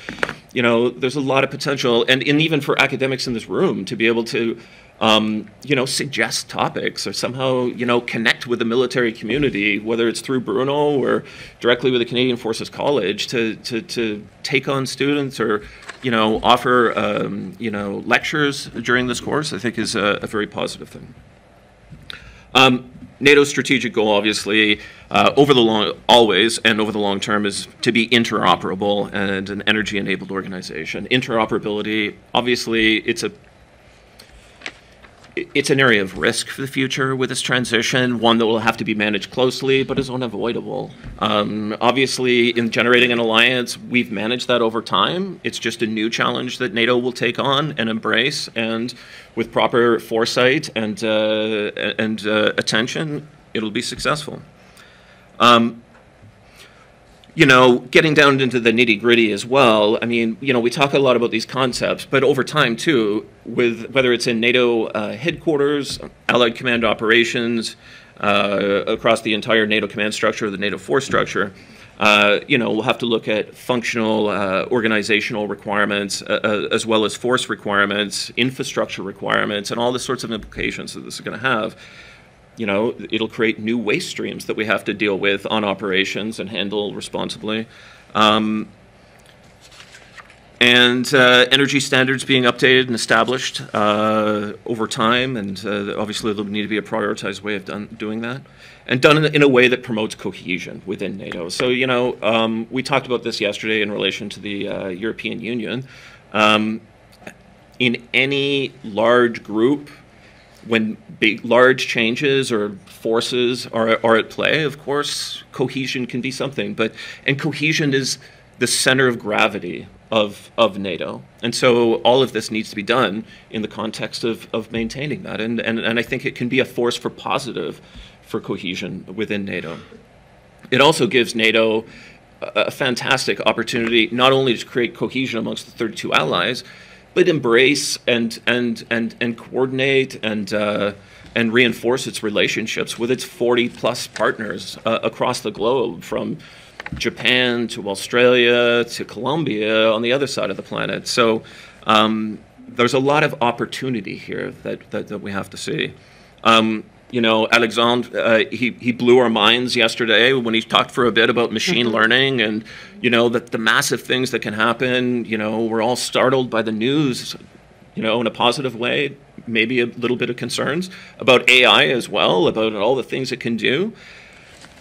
there's a lot of potential, and even for academics in this room to be able to, suggest topics or somehow, connect with the military community, whether it's through Bruno or directly with the Canadian Forces College, to take on students or, offer, lectures during this course, I think is a very positive thing. NATO's strategic goal, obviously, over the long term, is to be interoperable and an energy-enabled organization. Interoperability, obviously, it's an area of risk for the future with this transition, one that will have to be managed closely, but is unavoidable. Obviously, in generating an alliance, we've managed that over time. It's just a new challenge that NATO will take on and embrace, and with proper foresight and attention, it'll be successful. Getting down into the nitty-gritty as well, I mean, we talk a lot about these concepts, but over time, too, with whether it's in NATO headquarters, Allied Command operations, across the entire NATO command structure, the NATO force structure, we'll have to look at functional organizational requirements, as well as force requirements, infrastructure requirements, and all the sorts of implications that this is going to have. It'll create new waste streams that we have to deal with on operations and handle responsibly. Energy standards being updated and established over time, and obviously there'll need to be a prioritized way of doing that, and done in a way that promotes cohesion within NATO. So, we talked about this yesterday in relation to the European Union. In any large group, when large changes or forces are at play, of course, cohesion can be something. And cohesion is the center of gravity of NATO. And so all of this needs to be done in the context of maintaining that. And I think it can be a force for positive for cohesion within NATO. It also gives NATO a fantastic opportunity not only to create cohesion amongst the 32 allies, but embrace and coordinate and reinforce its relationships with its 40-plus partners across the globe, from Japan to Australia to Colombia on the other side of the planet. So there's a lot of opportunity here that we have to see. Alexandre, he blew our minds yesterday when he talked for a bit about machine learning and, that the massive things that can happen. We're all startled by the news, in a positive way, maybe a little bit of concerns about AI as well, about all the things it can do.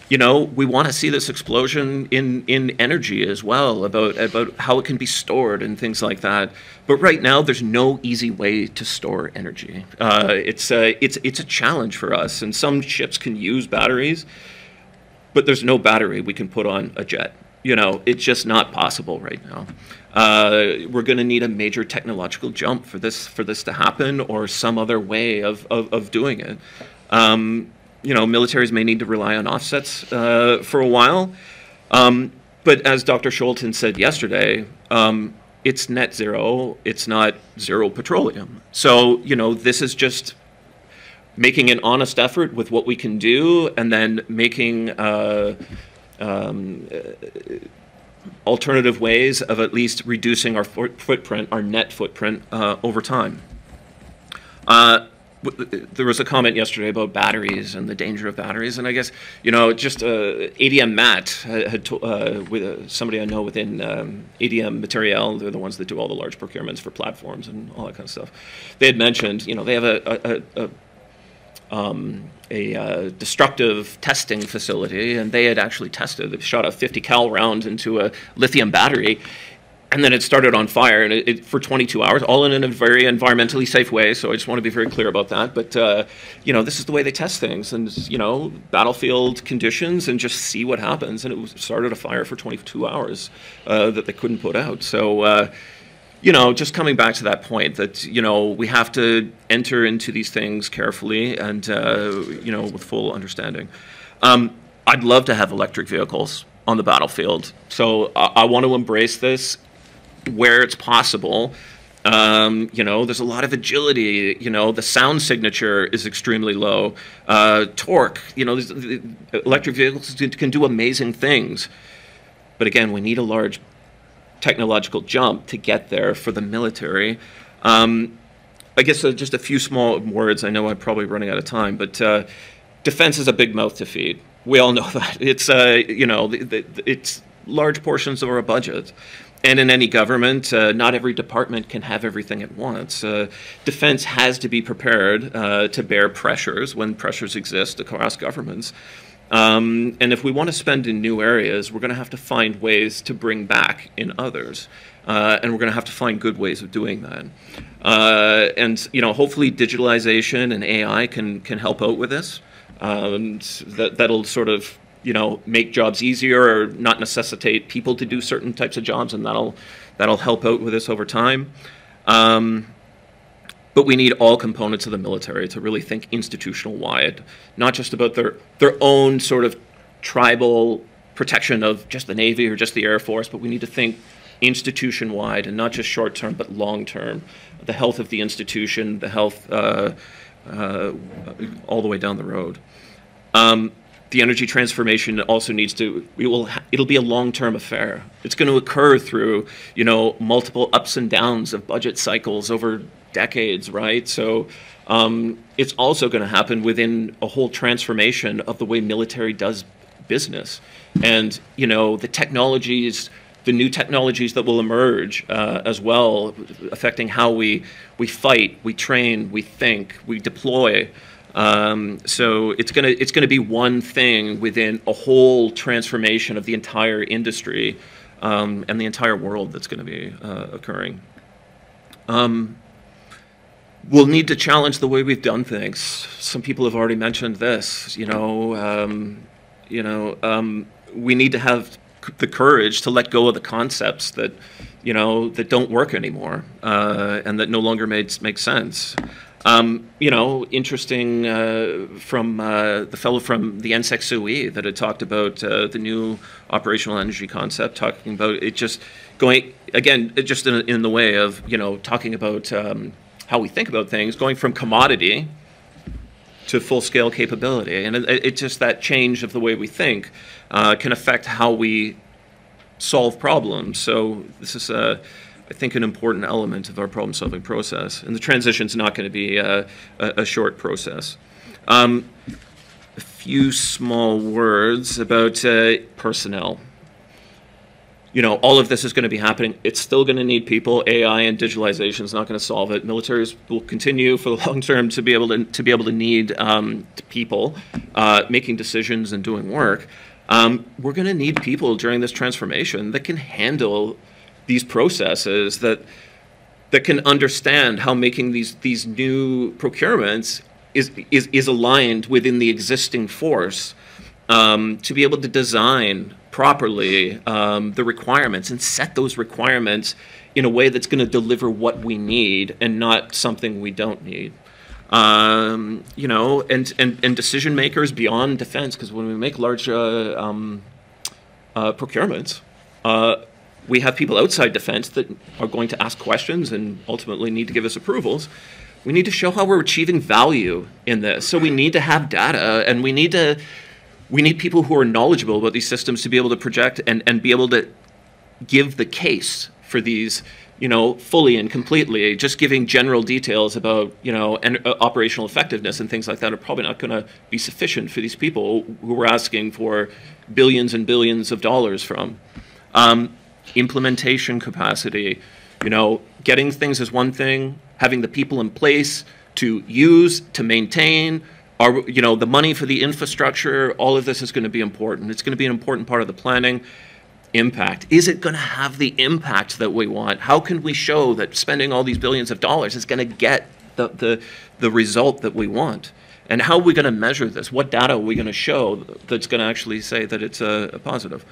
We want to see this explosion in energy as well, about how it can be stored and things like that. But right now, there's no easy way to store energy. It's a challenge for us, and some ships can use batteries, but there's no battery we can put on a jet. It's just not possible right now. We're going to need a major technological jump for this to happen, or some other way of doing it. Militaries may need to rely on offsets for a while. But as Dr. Scholten said yesterday, it's net zero. It's not zero petroleum. So, this is just making an honest effort with what we can do, and then making alternative ways of at least reducing our footprint, our net footprint, over time. There was a comment yesterday about batteries and the danger of batteries, and I guess, just ADM Matt had with somebody I know within ADM Materiel, they're the ones that do all the large procurements for platforms and all that kind of stuff. They had mentioned, they have a destructive testing facility, and they had actually tested. They shot a 50 cal round into a lithium battery, and then it started on fire, and for 22 hours, all in a very environmentally safe way. So I just want to be very clear about that. But this is the way they test things, and battlefield conditions, and just see what happens. And it started a fire for 22 hours that they couldn't put out. So just coming back to that point that we have to enter into these things carefully and with full understanding. I'd love to have electric vehicles on the battlefield. So I want to embrace this where it's possible, You know, there's a lot of agility. You know, the sound signature is extremely low. Torque, you know, electric vehicles can do amazing things. But again, we need a large technological jump to get there for the military. I guess just a few small words. I know I'm probably running out of time, but defense is a big mouth to feed. We all know that. It's, you know, it's large portions of our budget. And in any government, not every department can have everything at once. Defense has to be prepared to bear pressures when pressures exist across governments. And if we want to spend in new areas, we're going to have to find ways to bring back in others. And we're going to have to find good ways of doing that. And, you know, hopefully digitalization and AI can help out with this. That'll sort of, you know, make jobs easier or not necessitate people to do certain types of jobs, and that'll help out with this over time. But we need all components of the military to really think institutional-wide, not just about their own sort of tribal protection of just the Navy or just the Air Force, but we need to think institution-wide and not just short-term but long-term. The health of the institution, the health all the way down the road. The energy transformation also needs to, it'll be a long-term affair. It's going to occur through, you know, multiple ups and downs of budget cycles over decades, right? So it's also going to happen within a whole transformation of the way military does business. And, you know, the technologies, the new technologies that will emerge as well, affecting how we fight, we train, we think, we deploy. So it's gonna be one thing within a whole transformation of the entire industry and the entire world that's going to be occurring. We'll need to challenge the way we've done things. Some people have already mentioned this. You know, we need to have the courage to let go of the concepts that, you know, that don't work anymore and that no longer make sense. You know, interesting from the fellow from the NSEC that had talked about the new operational energy concept, talking about it just going, again, just in the way of, you know, talking about how we think about things, going from commodity to full-scale capability. And it's just that change of the way we think can affect how we solve problems. So this is I think, an important element of our problem-solving process. And the transition's not going to be a short process. A few small words about personnel. You know, all of this is going to be happening. It's still going to need people. AI and digitalization is not going to solve it. Militaries will continue for the long term to be able to need people making decisions and doing work. We're going to need people during this transformation that can handle these processes, that can understand how making these new procurements is aligned within the existing force, to be able to design properly the requirements and set those requirements in a way that's going to deliver what we need and not something we don't need. You know, and decision makers beyond defense, because when we make large procurements, we have people outside defense that are going to ask questions and ultimately need to give us approvals. We need to show how we're achieving value in this. So we need to have data, and we need people who are knowledgeable about these systems to be able to project and be able to give the case for these, you know, fully and completely. Just giving general details about, you know, operational effectiveness and things like that are probably not going to be sufficient for these people who we're asking for billions and billions of dollars from. Implementation capacity, you know, getting things is one thing, having the people in place to use, to maintain, you know, the money for the infrastructure, all of this is going to be important. It's going to be an important part of the planning. Impact. Is it going to have the impact that we want? How can we show that spending all these billions of dollars is going to get the result that we want? And how are we going to measure this? What data are we going to show that's going to actually say that it's a positive?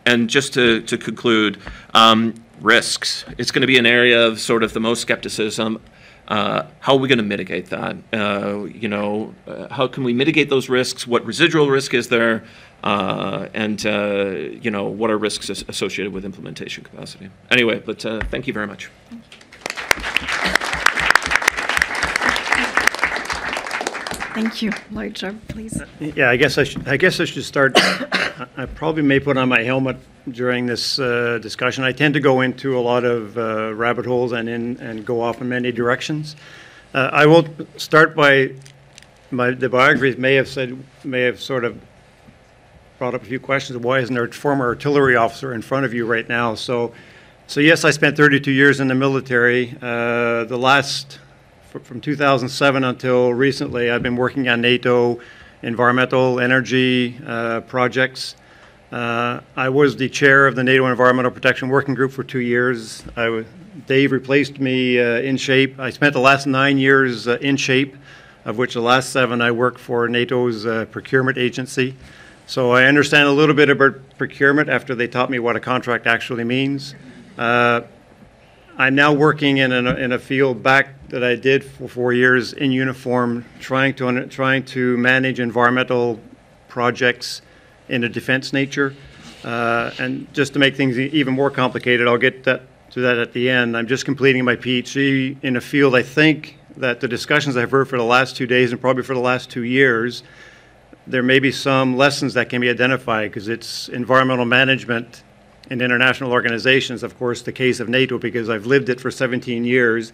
And just to conclude, risks. It's going to be an area of sort of the most skepticism. How are we going to mitigate that? You know, how can we mitigate those risks? What residual risk is there? And you know, what are risks associated with implementation capacity? Anyway, but thank you very much. Thank you. Lloyd, please. Yeah, I guess I should start. I probably may put on my helmet during this discussion. I tend to go into a lot of rabbit holes and go off in many directions. I will start by the biographies may have sort of brought up a few questions. Why isn't there a former artillery officer in front of you right now? So yes, I spent 32 years in the military. From 2007 until recently, I've been working on NATO environmental energy projects. I was the chair of the NATO Environmental Protection Working Group for 2 years. Dave replaced me in SHAPE. I spent the last 9 years in SHAPE, of which the last 7 I worked for NATO's procurement agency. So I understand a little bit about procurement after they taught me what a contract actually means. I'm now working in a field back that I did for 4 years in uniform, trying to manage environmental projects in a defense nature. And just to make things even more complicated, I'll get to that at the end. I'm just completing my PhD in a field. I think that the discussions I've heard for the last 2 days and probably for the last 2 years, there may be some lessons that can be identified, because it's environmental management in international organizations, of course, the case of NATO, because I've lived it for 17 years.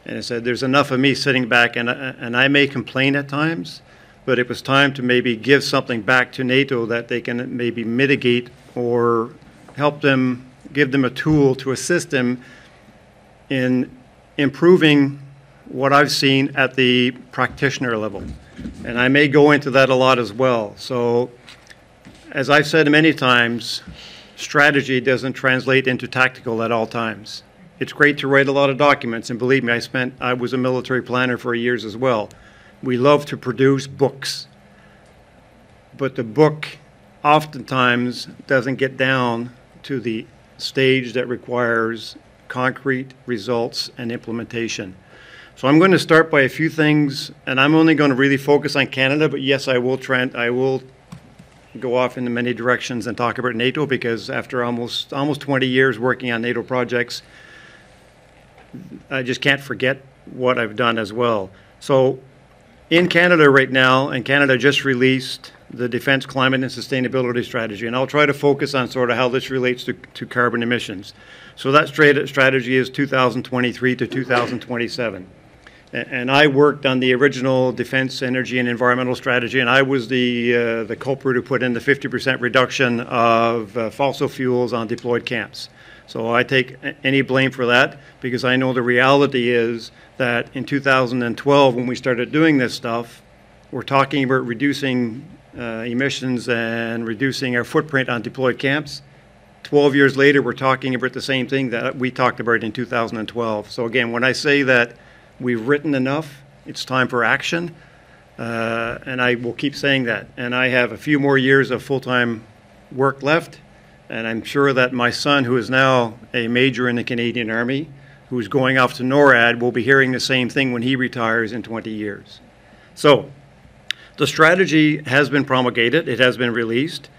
And I said, there's enough of me sitting back, and I may complain at times, but it was time to maybe give something back to NATO that they can maybe mitigate or help them, give them a tool to assist them in improving what I've seen at the practitioner level. And I may go into that a lot as well. So, as I've said many times, strategy doesn't translate into tactical at all times. It's great to write a lot of documents, and believe me, I was a military planner for years as well. We love to produce books, but the book oftentimes doesn't get down to the stage that requires concrete results and implementation. So I'm going to start by a few things, and I'm only going to really focus on Canada, but yes, I will go off into many directions and talk about NATO, because after almost 20 years working on NATO projects, I just can't forget what I've done as well. So in Canada right now, and Canada just released the Defence Climate and Sustainability Strategy, and I'll try to focus on sort of how this relates to carbon emissions. So that strategy is 2023 to 2027. And I worked on the original Defense, Energy and Environmental Strategy, and I was the culprit who put in the 50% reduction of fossil fuels on deployed camps. So I take any blame for that, because I know the reality is that in 2012, when we started doing this stuff, we're talking about reducing emissions and reducing our footprint on deployed camps. 12 years later, we're talking about the same thing that we talked about in 2012. So again, when I say that we've written enough, it's time for action, and I will keep saying that. And I have a few more years of full-time work left, and I'm sure that my son, who is now a major in the Canadian Army, who's going off to NORAD, will be hearing the same thing when he retires in 20 years. So the strategy has been promulgated, it has been released,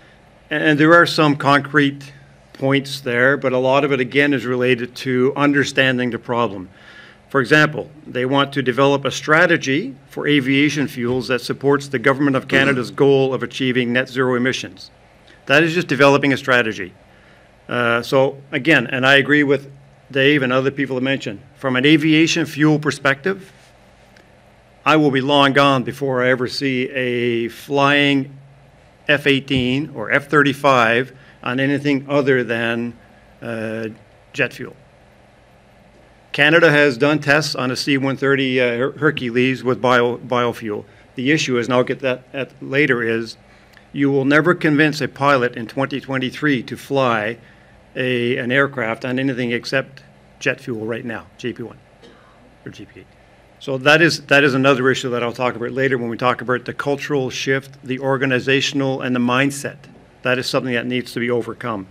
and there are some concrete points there, but a lot of it, again, is related to understanding the problem. For example, they want to develop a strategy for aviation fuels that supports the Government of Canada's goal of achieving net zero emissions. That is just developing a strategy. So again, and I agree with Dave and other people that mentioned, from an aviation fuel perspective, I will be long gone before I ever see a flying F-18 or F-35 on anything other than jet fuel. Canada has done tests on a C-130 Hercules with biofuel. The issue is, and I'll get that later, is you will never convince a pilot in 2023 to fly an aircraft on anything except jet fuel right now, JP1 or GP8. So that is another issue that I'll talk about later when we talk about the cultural shift, the organizational, and the mindset. That is something that needs to be overcome.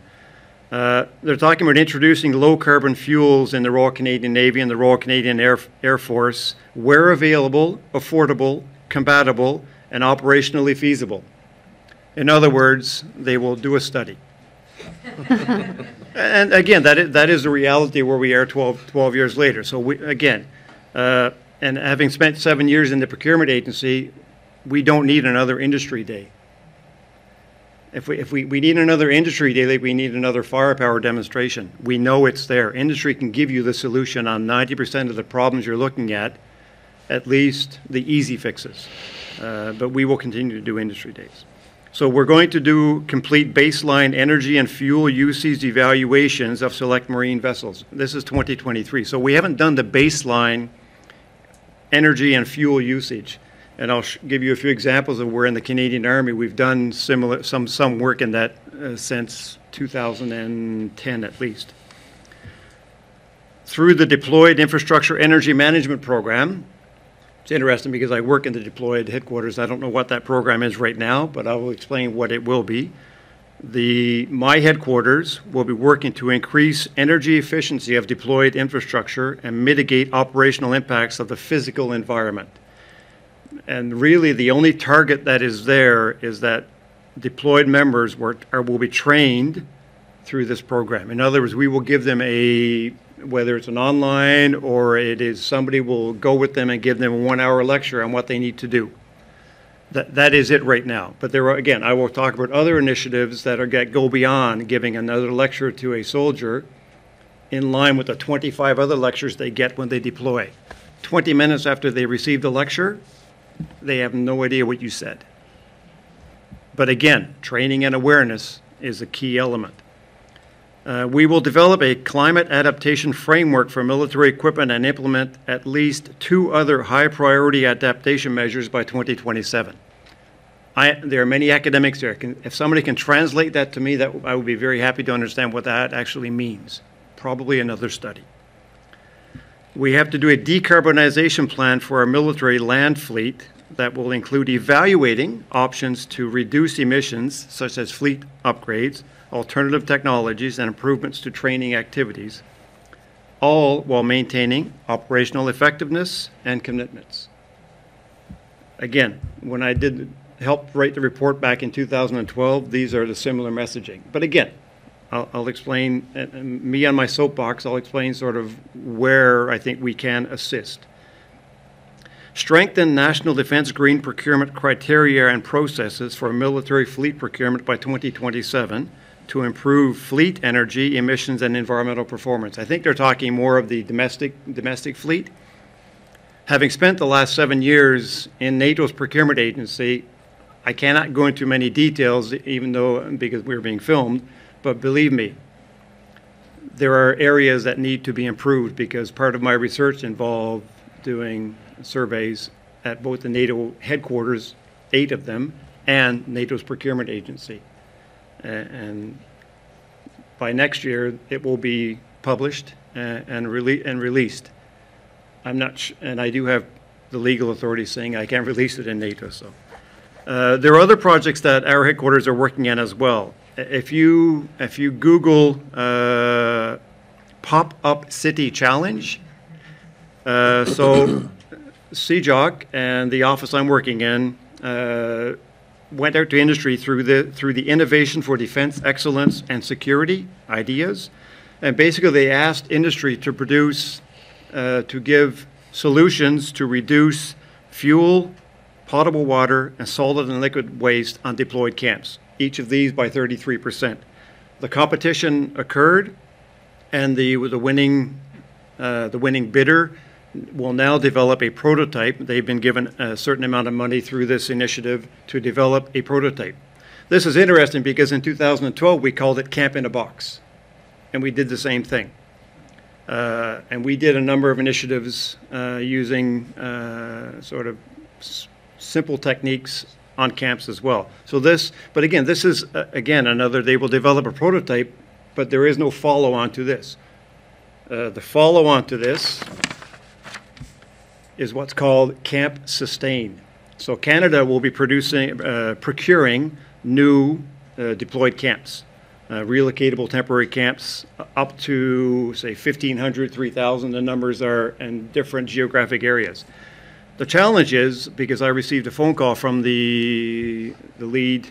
They're talking about introducing low-carbon fuels in the Royal Canadian Navy and the Royal Canadian Air Force where available, affordable, compatible, and operationally feasible. In other words, they will do a study. And again, that is the reality where we are 12 years later. So and having spent 7 years in the procurement agency, we don't need another industry day. If we need another industry day, like we need another firepower demonstration. We know it's there. Industry can give you the solution on 90% of the problems you're looking at least the easy fixes. But we will continue to do industry days. So we're going to do complete baseline energy and fuel usage evaluations of select marine vessels. This is 2023. So we haven't done the baseline energy and fuel usage. And I'll give you a few examples of where in the Canadian Army we've done similar, some work in that since 2010 at least. Through the Deployed Infrastructure Energy Management Program, it's interesting because I work in the deployed headquarters. I don't know what that program is right now, but I will explain what it will be. My headquarters will be working to increase energy efficiency of deployed infrastructure and mitigate operational impacts of the physical environment. And really the only target that is there is that deployed members will be trained through this program. In other words, we will give them whether it's an online or it is somebody will go with them and give them a 1-hour lecture on what they need to do. That is it right now. But there are, again, I will talk about other initiatives that go beyond giving another lecture to a soldier in line with the 25 other lectures they get when they deploy. 20 minutes after they receive the lecture, they have no idea what you said. But again, training and awareness is a key element. We will develop a climate adaptation framework for military equipment and implement at least 2 other high-priority adaptation measures by 2027. There are many academics there. If somebody can translate that to me, I would be very happy to understand what that actually means. Probably another study. We have to do a decarbonization plan for our military land fleet that will include evaluating options to reduce emissions, such as fleet upgrades, alternative technologies, and improvements to training activities, all while maintaining operational effectiveness and commitments. Again, when I help write the report back in 2012, these are the similar messaging. But again, I'll explain, me on my soapbox, I'll explain sort of where I think we can assist. Strengthen national defense green procurement criteria and processes for military fleet procurement by 2027 to improve fleet energy, emissions, and environmental performance. I think they're talking more of the domestic fleet. Having spent the last 7 years in NATO's procurement agency, I cannot go into many details, because we're being filmed, but believe me, there are areas that need to be improved because part of my research involved doing surveys at both the NATO headquarters, 8 of them, and NATO's procurement agency. And by next year, it will be published and released. And I do have the legal authority saying I can't release it in NATO. So there are other projects that our headquarters are working on as well. If you Google Pop-Up City Challenge, so CJOC and the office I'm working in went out to industry through the Innovation for Defense Excellence and Security ideas, and basically they asked industry to produce, to give solutions to reduce fuel, potable water, and solid and liquid waste on deployed camps. Each of these by 33%. The competition occurred, and the winning bidder will now develop a prototype. They've been given a certain amount of money through this initiative to develop a prototype. This is interesting because in 2012 we called it Camp in a Box, and we did the same thing. And we did a number of initiatives using sort of simple techniques on camps as well. So but again, this is, they will develop a prototype, but there is no follow-on to this. The follow-on to this is what's called Camp Sustain. So Canada will be procuring new deployed camps, relocatable temporary camps up to, say, 1,500, 3,000, the numbers are in different geographic areas. The challenge is, because I received a phone call from the lead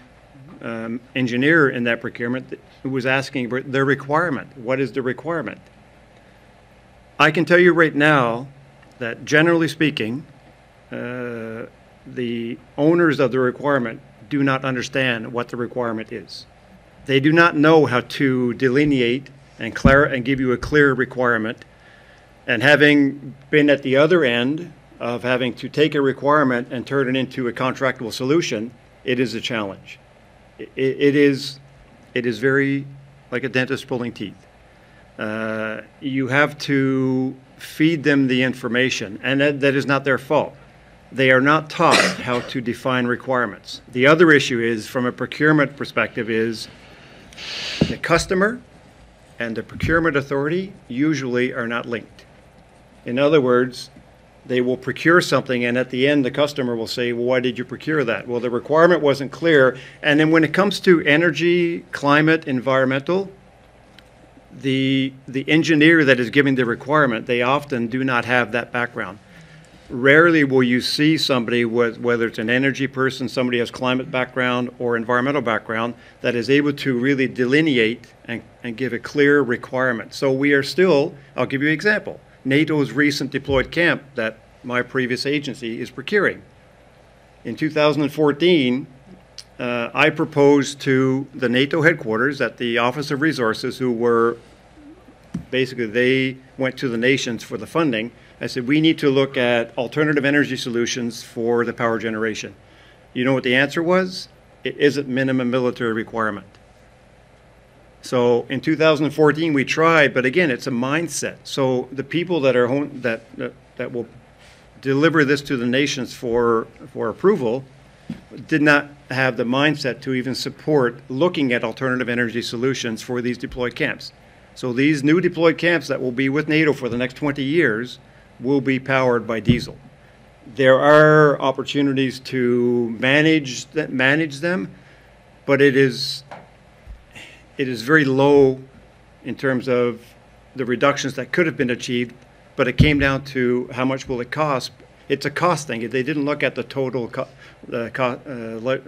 engineer in that procurement who was asking about their requirement. What is the requirement? I can tell you right now that generally speaking, the owners of the requirement do not understand what the requirement is. They do not know how to delineate and give you a clear requirement. And having been at the other end of having to take a requirement and turn it into a contractable solution, it is a challenge. It is very like a dentist pulling teeth. You have to feed them the information, and that is not their fault. They are not taught how to define requirements. The other issue is, from a procurement perspective, is the customer and the procurement authority usually are not linked. In other words, they will procure something, and at the end the customer will say, well, why did you procure that? Well, the requirement wasn't clear. And then when it comes to energy, climate, environmental, the engineer that is giving the requirement, they often do not have that background. Rarely will you see somebody, whether it's an energy person, somebody has climate background or environmental background, that is able to really delineate and give a clear requirement. So we are still, I'll give you an example, NATO's recent deployed camp that my previous agency is procuring. In 2014, I proposed to the NATO headquarters at the Office of Resources, who were basically, they went to the nations for the funding. I said, we need to look at alternative energy solutions for the power generation. You know what the answer was? It isn't minimum military requirement. So in 2014 we tried, but again, it's a mindset. So the people that are that will deliver this to the nations for approval did not have the mindset to even support looking at alternative energy solutions for these deployed camps. So these new deployed camps that will be with NATO for the next 20 years will be powered by diesel. There are opportunities to manage them, but it is very low in terms of the reductions that could have been achieved, but it came down to how much will it cost. It's a cost thing. They didn't look at the total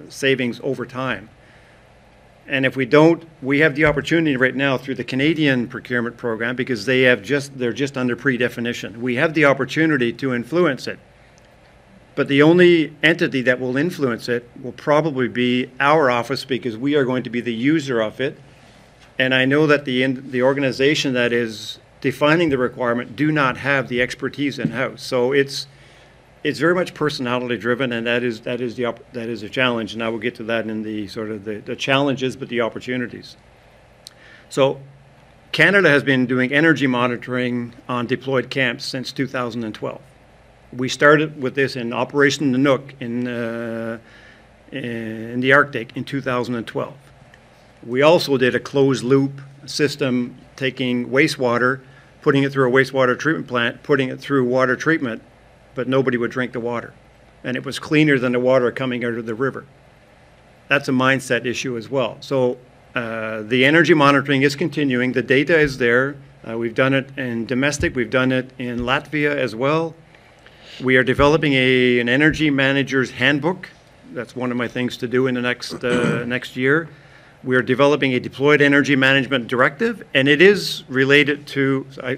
savings over time. And if we don't, we have the opportunity right now through the Canadian procurement program, because they're just under pre-definition. We have the opportunity to influence it. But the only entity that will influence it will probably be our office, because we are going to be the user of it. And I know that the organization that is defining the requirement do not have the expertise in-house. So it's very much personality driven, and that is a challenge. And I will get to that in the sort of the challenges, but the opportunities. So Canada has been doing energy monitoring on deployed camps since 2012. We started with this in Operation Nanook in the Arctic in 2012. We also did a closed loop system, taking wastewater, putting it through a wastewater treatment plant, putting it through water treatment, but nobody would drink the water. And it was cleaner than the water coming out of the river. That's a mindset issue as well. So the energy monitoring is continuing. The data is there. We've done it in domestic. We've done it in Latvia as well. We are developing an energy manager's handbook. That's one of my things to do in the next year. We are developing a deployed energy management directive, and it is related to, I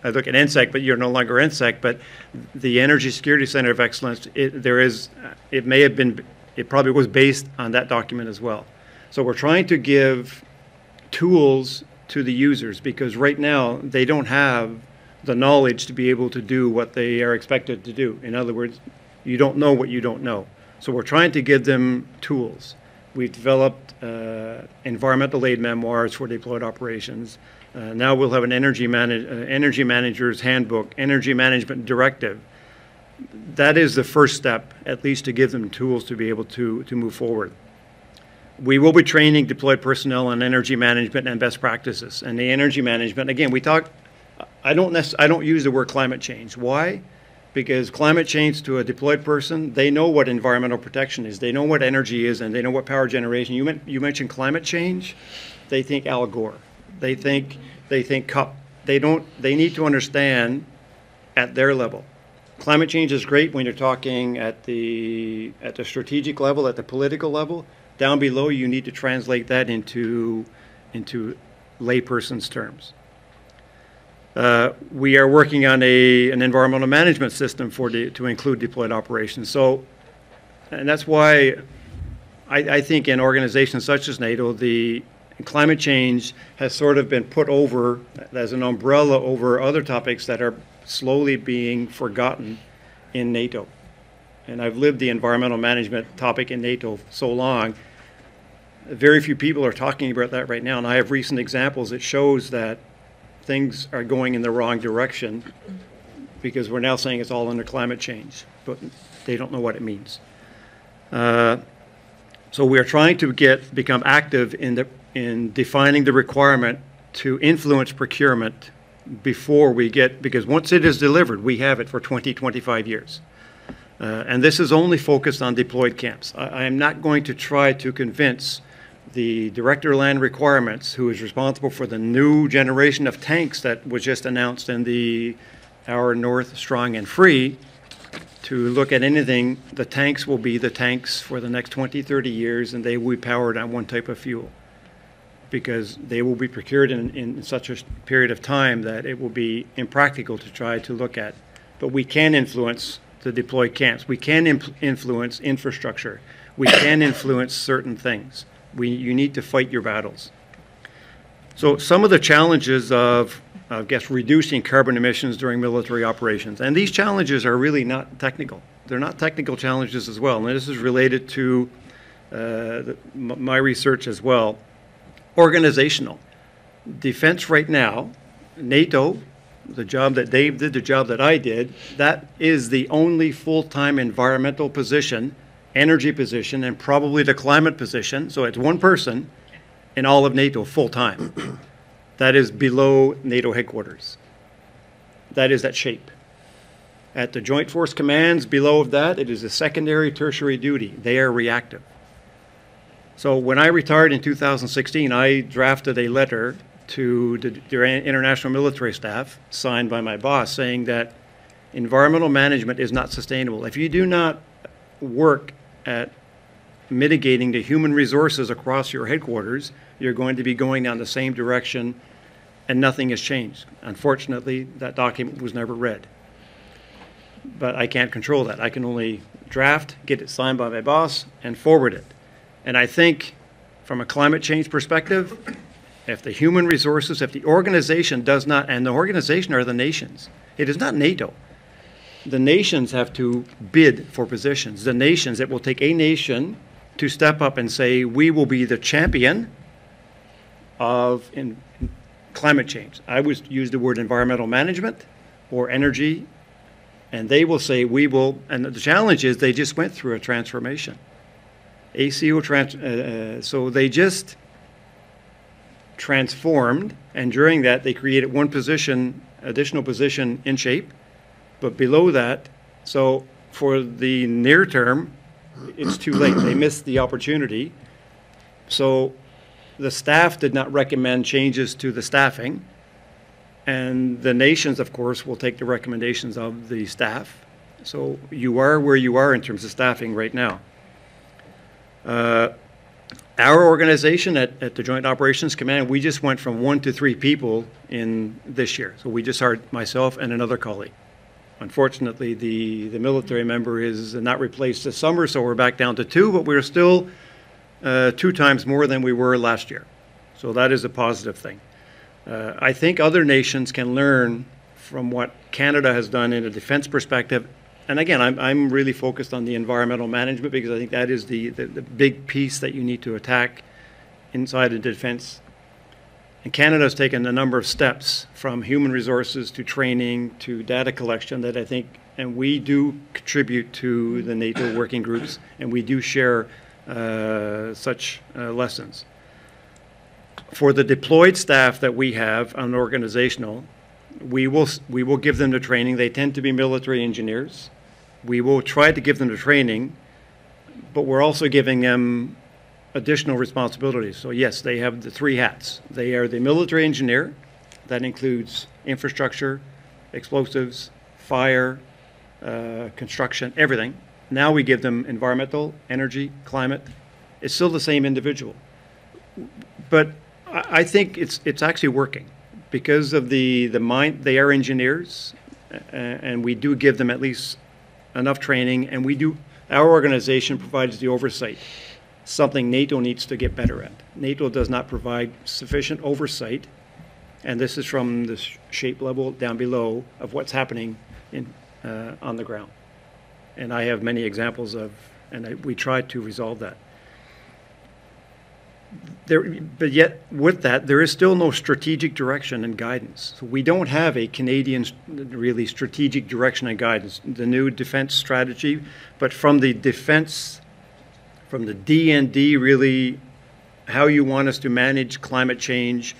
look at NSEC, but you're no longer NSEC, but the Energy Security Center of Excellence, it probably was based on that document as well. So we're trying to give tools to the users, because right now they don't have the knowledge to be able to do what they are expected to do. In other words, you don't know what you don't know. So we're trying to give them tools. We've developed environmental aid memoirs for deployed operations. Now we'll have an energy manager's handbook, energy management directive. That is the first step, at least to give them tools to be able to move forward. We will be training deployed personnel on energy management and best practices. And the energy management, again, I don't use the word climate change. Why? Because climate change to a deployed person, they know what environmental protection is, they know what energy is, and they know what power generation. You mentioned climate change, they think Al Gore. They think COP. They need to understand at their level. Climate change is great when you're talking at the strategic level, at the political level. Down below, you need to translate that into layperson's terms. We are working on an environmental management system to include deployed operations. So And that's why I think in organizations such as NATO, the climate change has sort of been put over as an umbrella over other topics that are slowly being forgotten in NATO. And I've lived the environmental management topic in NATO so long, very few people are talking about that right now. And I have recent examples that shows that things are going in the wrong direction because we're now saying it's all under climate change, but they don't know what it means. So we are trying to become active in defining the requirement to influence procurement before we get, because once it is delivered, we have it for 20, 25 years. And this is only focused on deployed camps. I am not going to try to convince the Director of Land Requirements, who is responsible for the new generation of tanks that was just announced in the Our North Strong and Free, to look at anything. The tanks will be the tanks for the next 20, 30 years, and they will be powered on one type of fuel, because they will be procured in such a period of time that it will be impractical to try to look at. But we can influence the deployed camps. We can influence infrastructure. We can influence certain things. You need to fight your battles. So some of the challenges of, I guess, reducing carbon emissions during military operations, and these challenges are really not technical. They're not technical challenges as well, and this is related to my research as well. Organizational. Defense right now, NATO, the job that Dave did, the job that I did, that is the only full-time environmental position, energy position, and probably the climate position. So it's one person in all of NATO full-time. That is below NATO headquarters. That is that shape. At the Joint Force Commands below that, it is a secondary, tertiary duty. They are reactive. So when I retired in 2016, I drafted a letter to the international military staff, signed by my boss, saying that environmental management is not sustainable. If you do not work at mitigating the human resources across your headquarters, you're going to be going down the same direction and nothing has changed. Unfortunately, that document was never read. But I can't control that. I can only draft, get it signed by my boss, and forward it. And I think from a climate change perspective, if the human resources, if the organization does not, and the organization are the nations, it is not NATO. The nations have to bid for positions. The nations, it will take a nation to step up and say, we will be the champion of climate change. I would use the word environmental management or energy, and they will say, we will, and the challenge is they just went through a transformation. So they just transformed, and during that they created one position, additional position in shape, but below that, so for the near term, it's too late. They missed the opportunity. So the staff did not recommend changes to the staffing, and the nations, of course, will take the recommendations of the staff. So you are where you are in terms of staffing right now. Our organization at the Joint Operations Command, we just went from 1 to 3 people in this year. So we just hired myself and another colleague. Unfortunately, the military member is not replaced this summer, so we're back down to 2, but we're still 2 times more than we were last year. So that is a positive thing. I think other nations can learn from what Canada has done in a defense perspective. And again, I'm really focused on the environmental management because I think that is the big piece that you need to attack inside of defense. And Canada has taken a number of steps from human resources to training to data collection that I think, and we do contribute to the NATO working groups, and we do share such lessons. For the deployed staff that we have on organizational, we will give them the training. They tend to be military engineers. We will try to give them the training, but we're also giving them additional responsibilities. So yes, they have the 3 hats. They are the military engineer. That includes infrastructure, explosives, fire, construction, everything. Now we give them environmental, energy, climate. It's still the same individual. But I think it's actually working because of the mind. They are engineers, and we do give them at least enough training, and we do Our organization provides the oversight, something NATO needs to get better at. NATO does not provide sufficient oversight, and this is from the shape level down below of what's happening on the ground. And I have many examples of, and we try to resolve that. But yet, with that, there is still no strategic direction and guidance. So we don't have a Canadian really strategic direction and guidance. The new defense strategy, but from the defense, from the D&D, really, how you want us to manage climate change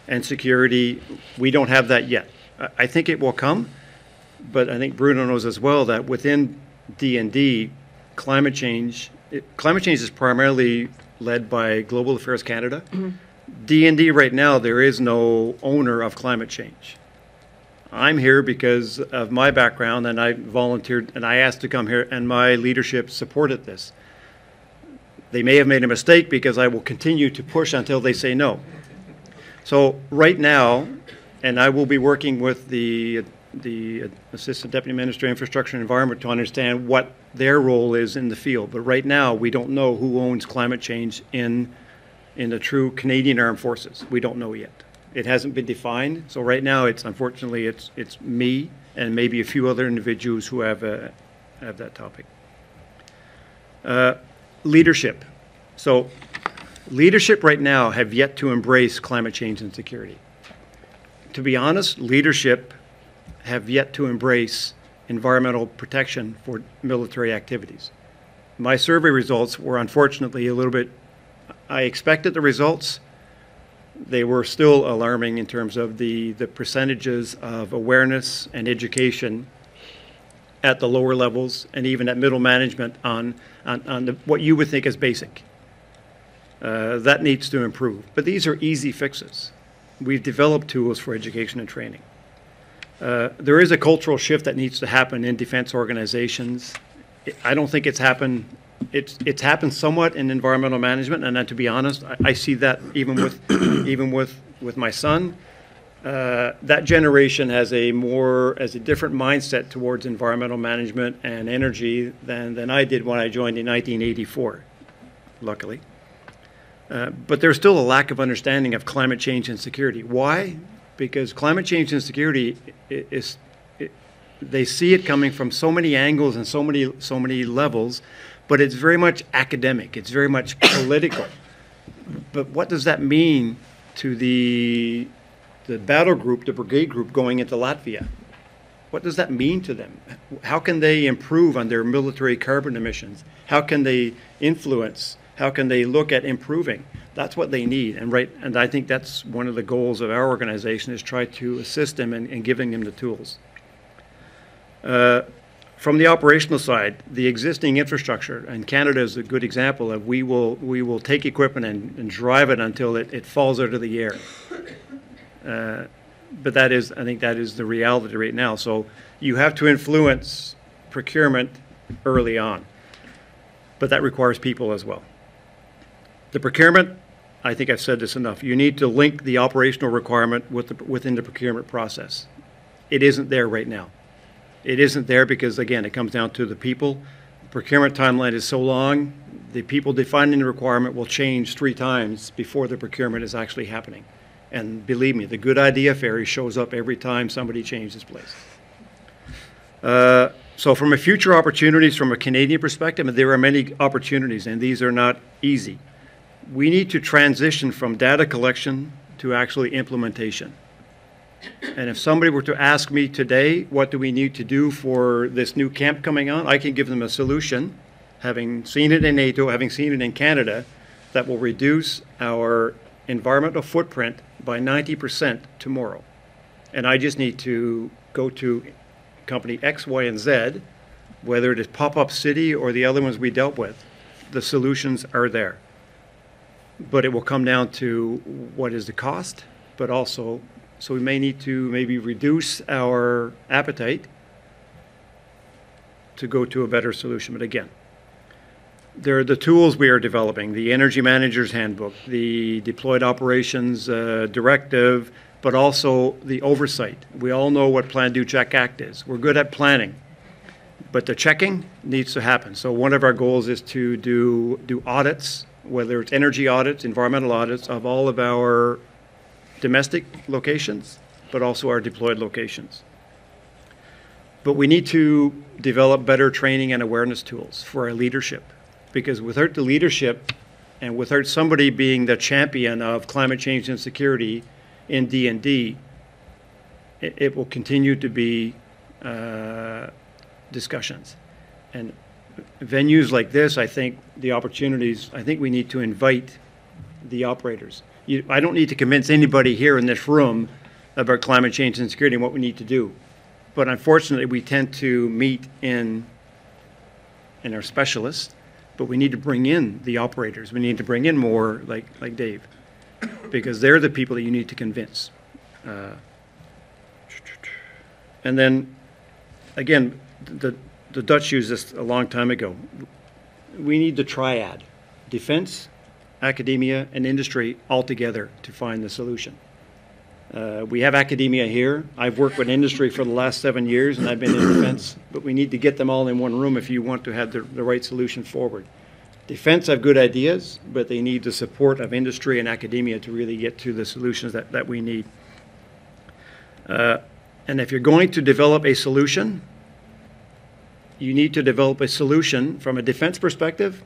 and security, we don't have that yet. I think it will come, but I think Bruno knows as well that within D&D, climate change is primarily led by Global Affairs Canada. D&D right now, there is no owner of climate change. I'm here because of my background, and I volunteered, and I asked to come here, and my leadership supported this. They may have made a mistake because I will continue to push until they say no. So right now, and I will be working with the Assistant Deputy Minister of Infrastructure and Environment to understand what their role is in the field. But right now, we don't know who owns climate change in the true Canadian Armed Forces. We don't know yet. It hasn't been defined. So right now, unfortunately, it's me and maybe a few other individuals who have that topic. Leadership. So leadership right now have yet to embrace climate change and security. To be honest, leadership have yet to embrace environmental protection for military activities. My survey results were unfortunately a little bit, I expected the results. They were still alarming in terms of the percentages of awareness and education at the lower levels and even at middle management on what you would think is basic. That needs to improve. But these are easy fixes. We've developed tools for education and training. There is a cultural shift that needs to happen in defense organizations. I don't think it's happened. It's happened somewhat in environmental management, and to be honest, I see that even with my son. That generation has a different mindset towards environmental management and energy than I did when I joined in 1984, luckily. But there's still a lack of understanding of climate change and security. Why? Because climate change and security they see it coming from so many angles and so many levels, but it's very much academic. It's very much political. But what does that mean to the battle group, the brigade group going into Latvia? What does that mean to them? How can they improve on their military carbon emissions? How can they influence? How can they look at improving? That's what they need, and I think that's one of the goals of our organization is try to assist them in giving them the tools. From the operational side, the existing infrastructure, and Canada is a good example of we will take equipment and drive it until it falls out of the air. But I think that is the reality right now. So you have to influence procurement early on, but that requires people as well. The procurement, I think I've said this enough. You need to link the operational requirement within the procurement process. It isn't there right now. It isn't there because, again, it comes down to the people. The procurement timeline is so long, the people defining the requirement will change 3 times before the procurement is actually happening. And believe me, the good idea fairy shows up every time somebody changes place. So from a future opportunities, from a Canadian perspective, there are many opportunities, and these are not easy. We need to transition from data collection to actually implementation. And if somebody were to ask me today, what do we need to do for this new camp coming on, I can give them a solution, having seen it in NATO, having seen it in Canada, that will reduce our environmental footprint by 90% tomorrow. And I just need to go to company X, Y, and Z, whether it is Pop-Up City or the other ones we dealt with, the solutions are there. But it will come down to what is the cost, but also, so we may need to maybe reduce our appetite to go to a better solution. But again, there are the tools we are developing, the Energy Manager's Handbook, the Deployed Operations Directive, but also the oversight. We all know what Plan, Do, Check, Act is. We're good at planning. But the checking needs to happen. So one of our goals is to do audits, whether it's energy audits, environmental audits, of all of our domestic locations, but also our deployed locations. But we need to develop better training and awareness tools for our leadership, because without the leadership and without somebody being the champion of climate change and security in D&D, it will continue to be discussions. And venues like this, I think the opportunities, I think we need to invite the operators. I don't need to convince anybody here in this room about climate change and security and what we need to do. But unfortunately, we tend to meet in our specialists, but we need to bring in the operators. We need to bring in more like Dave, because they're the people that you need to convince. And then, again, the Dutch used this a long time ago. We need the triad: defense, academia, and industry all together to find the solution. We have academia here. I've worked with industry for the last 7 years, and I've been in defense, but we need to get them all in one room if you want to have the right solution forward. Defense have good ideas, but they need the support of industry and academia to really get to the solutions that we need. And if you're going to develop a solution, you need to develop a solution from a defense perspective.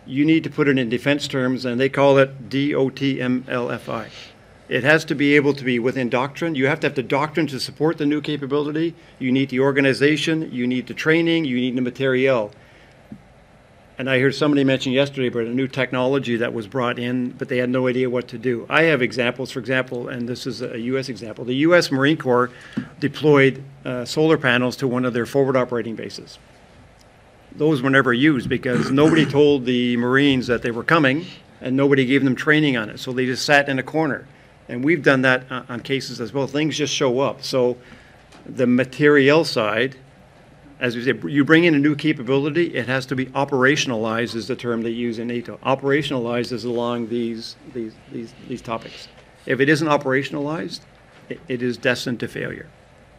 You need to put it in defense terms, and they call it DOTMLFI. It has to be able to be within doctrine. You have to have the doctrine to support the new capability. You need the organization, you need the training, you need the materiel. And I heard somebody mention yesterday about a new technology that was brought in, but they had no idea what to do. I have examples, for example, and this is a U.S. example. The U.S. Marine Corps deployed solar panels to one of their forward operating bases. Those were never used because nobody told the Marines that they were coming, and nobody gave them training on it. So they just sat in a corner. And we've done that on cases as well. Things just show up. So the materiel side, as we say, you bring in a new capability, it has to be operationalized, is the term they use in NATO. Operationalized is along these topics. If it isn't operationalized, it is destined to failure,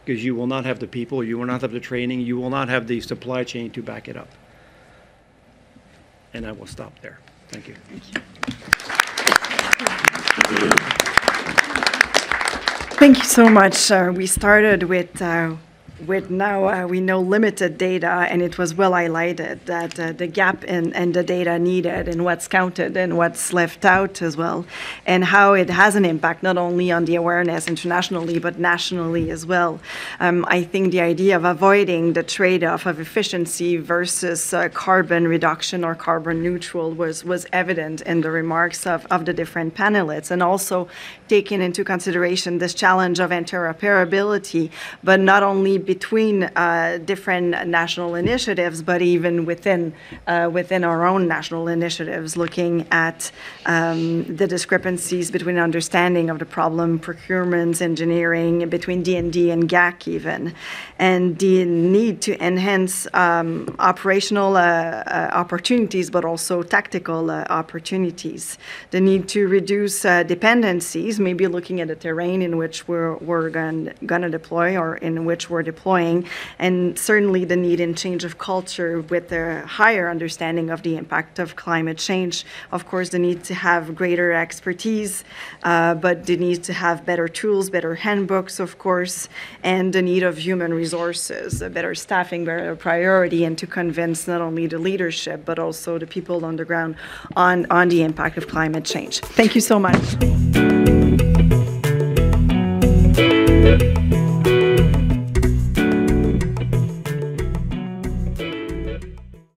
because you will not have the people, you will not have the training, you will not have the supply chain to back it up. And I will stop there. Thank you. Thank you so much. We started with now we know limited data, and it was well highlighted that the gap in the data needed and what's counted and what's left out as well, and how it has an impact not only on the awareness internationally but nationally as well. I think the idea of avoiding the trade-off of efficiency versus carbon reduction or carbon neutral was evident in the remarks of the different panelists, and also taking into consideration this challenge of interoperability, but not only between different national initiatives, but even within our own national initiatives, looking at the discrepancies between understanding of the problem, procurements, engineering, between D&D and GAC even, and the need to enhance operational opportunities, but also tactical opportunities. The need to reduce dependencies, maybe looking at the terrain in which we're going to deploy or in which we're deploying, and certainly the need in change of culture with a higher understanding of the impact of climate change. Of course, the need to have greater expertise, but the need to have better tools, better handbooks, of course, and the need of human resources, better staffing, better priority, and to convince not only the leadership, but also the people on the ground on the impact of climate change. Thank you so much.